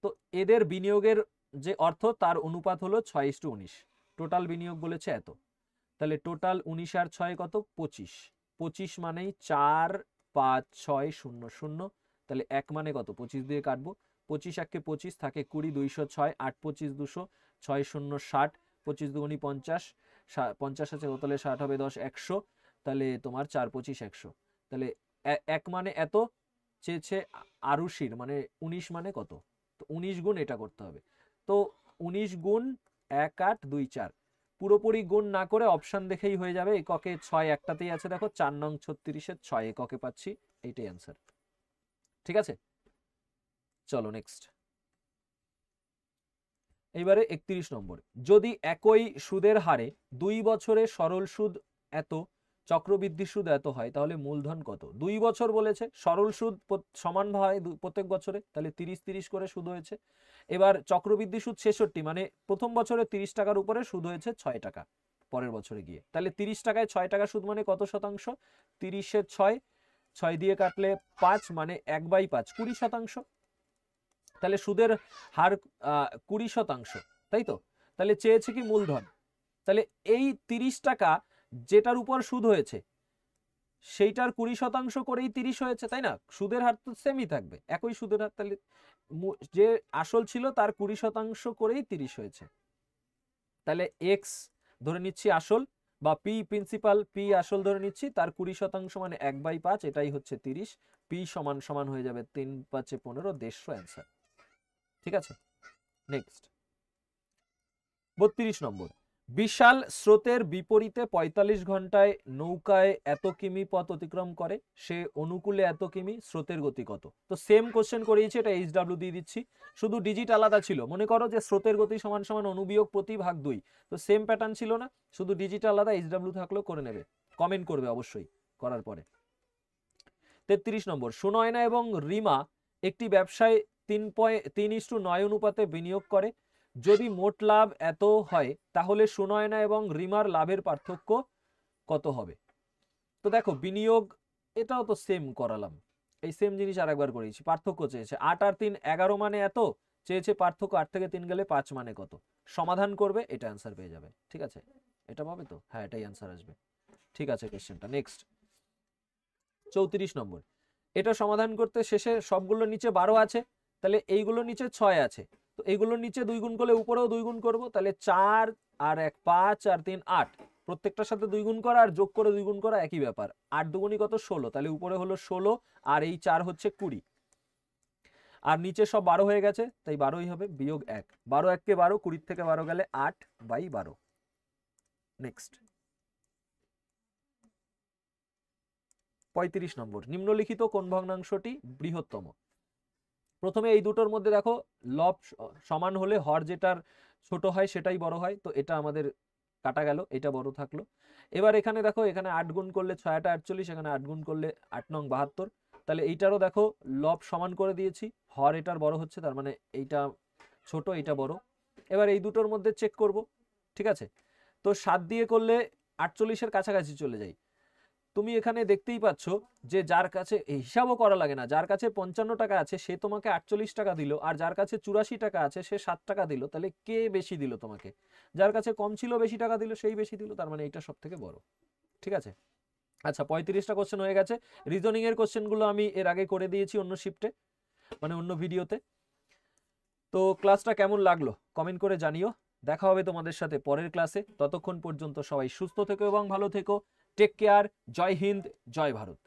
Speaker 1: তো এদের বিনিয়োগের যে অর্থ তার অনুপাত হলো 6:19। টোটাল বিনিয়োগ বলেছে এত, তাহলে টোটাল 19 আর 6 কত 25, 25 মানেই 4 5 6 0 0, তাহলে 1 মানে কত 25 দিয়ে কাটবো, 25 1 কে 25 থাকে 20, 206, 8 25 200, 6 0 60, 25 দুগুণী 50, 50 আছে কত হলে 60 হবে 10 100, তাহলে তোমার 4 25 100, তাহলে 1 মানে এত চেয়েছে আরুষির, মানে 19 মানে কত, তো 19 গুণ এটা করতে হবে। তো 19 গুণ 1 8 2 4, পুরোপুরি গুণ না করে অপশন দেখেই হয়ে যাবে। এককে 6 একটাতেই আছে, দেখো 4 নং 36-এর 6 এককে পাচ্ছি, এইটাই অ্যান্সার। ঠিক আছে, চলো নেক্সট। এইবারে 31 নম্বর, যদি একই সুদের হারে 2 বছরে সরল সুদ এত, চক্রবৃদ্ধি সুদ এত হয়, তাহলে মূলধন কত? 2 বছর বলেছে, সরল সুদ সমান হয় প্রত্যেক বছরে, তাহলে 30 30 করে সুদ হয়েছে। এবার চক্রবৃদ্ধি সুদ 66, মানে প্রথম বছরে 30 টাকার উপরে সুদ হয়েছে 6 টাকা, পরের বছরে গিয়ে, তাহলে 30 টাকায় 6 টাকা সুদ মানে কত শতাংশ? 30-এর 6, 6 দিয়ে কাটলে 5, মানে 1/5 20%। তাহলে সুদের হার 20%, তাই তো? তাহলে চেয়েছে কি মূলধন, তাহলে এই 30 টাকা যেটার উপর সুদ হয়েছে সেইটার 20% করেই 30 হয়েছে, তাই না? সুদের হার তো সেমই থাকবে, একই সুদের হার, তাহলে যে আসল ছিল তার 20% করেই 30 হয়েছে। তাহলে এক্স ধরে নিচ্ছি আসল, বা পি প্রিন্সিপাল, পি আসল ধরে নিচ্ছি, তার 20% মানে 1/5, এটাই হচ্ছে 30, পি সমান সমান হয়ে যাবে 3 5 15, 150 অ্যান্সার। ঠিক আছে, নেক্সট 32 নম্বর, বিশাল স্রোতের বিপরীতে 45 ঘন্টায় নৌকায় এত কিমি পথ অতিক্রম করে, সে অনুকূলে এত কিমি, স্রোতের গতি কত? তো সেম কোশ্চেন করিয়েছি, এটা HW দিয়ে দিচ্ছি, শুধু ডিজিট আলাদা ছিল। মনে করো যে স্রোতের গতি সমান সমান অনুবিয়োগ প্রতি ভাগ 2, তো সেম প্যাটার্ন ছিল না, শুধু ডিজিট আলাদা, HW থাকলেও করে নেবে, কমেন্ট করবে অবশ্যই করার পরে। 33 নম্বর, সুনয়না এবং রিমা একটি ব্যবসায় 3:9 অনুপাতে বিনিয়োগ করে, যদি মোট লাভ এত হয় তাহলে সুনয়না এবং রিমার লাভের পার্থক্য কত হবে? তো দেখো বিনিয়োগ এটাও তো সেম করালাম, এই সেম জিনিস আরেকবার করেছি। পার্থক্য চেয়েছে 8 আর 3 11 মানে এত, চেয়েছে পার্থক্য 8 থেকে 3 গেলে 5 মানে কত, সমাধান করবে, এটা অ্যান্সার পেয়ে যাবে। ঠিক আছে, এটা পাবে তো, হ্যাঁ এটাই অ্যান্সার আসবে। ঠিক আছে, কোশ্চেনটা নেক্সট 34 নম্বর, এটা সমাধান করতে শেষে সবগুলোর নিচে 12 আছে, তাহলে এইগুলোর নিচে 6 আছে, তো এইগুলোর নিচে 2 গুণ করলে উপরেও 2 গুণ করব, তাহলে 4 আর 1 5 আর 3 8, প্রত্যেকটার সাথে 2 গুণ করা আর যোগ করে 2 গুণ করা একই ব্যাপার, 8 দুগুণই কত 16, তাহলে উপরে হলো 16 আর এই 4 হচ্ছে 20, আর নিচে সব 12 হয়ে গেছে, তাই 12ই হবে, বিয়োগ 1, 12 1 কে 12, 20 থেকে 12 গেলে 8/12। নেক্সট 35 নম্বর, নিম্নলিখিত কোন ভগ্নাংশটি বৃহত্তম? প্রথমে এই দুটোর মধ্যে দেখো লব সমান হলে হর যেটার ছোট হয় সেটাই বড় হয়, তো এটা আমাদের কাটা গেল, এটা বড় থাকলো। এবার এখানে দেখো, এখানে 8 গুণ করলে 6 8 48, এখানে 8 গুণ করলে 8 নং 72, তাহলে এইটারও দেখো লব সমান করে দিয়েছি, হর এটার বড় হচ্ছে, তার মানে এইটা ছোট এইটা বড়। এবার এই দুটোর মধ্যে চেক করব, ঠিক আছে? তো 7 দিয়ে করলে 48-এর কাছাকাছি চলে যাই। তুমি এখানে দেখতেই পাচ্ছ যে যার কাছে হিসাবও করা লাগে না, যার কাছে 55 টাকা আছে সে তোমাকে 48 টাকা দিল, আর যার কাছে 84 টাকা আছে সে 7 টাকা দিল, তাহলে কে বেশি দিল তোমাকে? যার কাছে কম ছিল বেশি টাকা দিল সেই বেশি দিল, তার মানে এইটা সব থেকে বড়। ঠিক আছে, আচ্ছা 35টা কোশ্চেন হয়ে গেছে। রিজনিং এর কোশ্চেনগুলো আমি এর আগে করে দিয়েছি অন্য শিফটে, মানে অন্য ভিডিওতে। তো ক্লাসটা কেমন লাগলো কমেন্ট করে জানিও। দেখা হবে তোমাদের সাথে পরের ক্লাসে, ততক্ষণ পর্যন্ত সবাই সুস্থ থেকো এবং ভালো থেকো। টেক কেয়ার, জয় হিন্দ, জয় ভারত।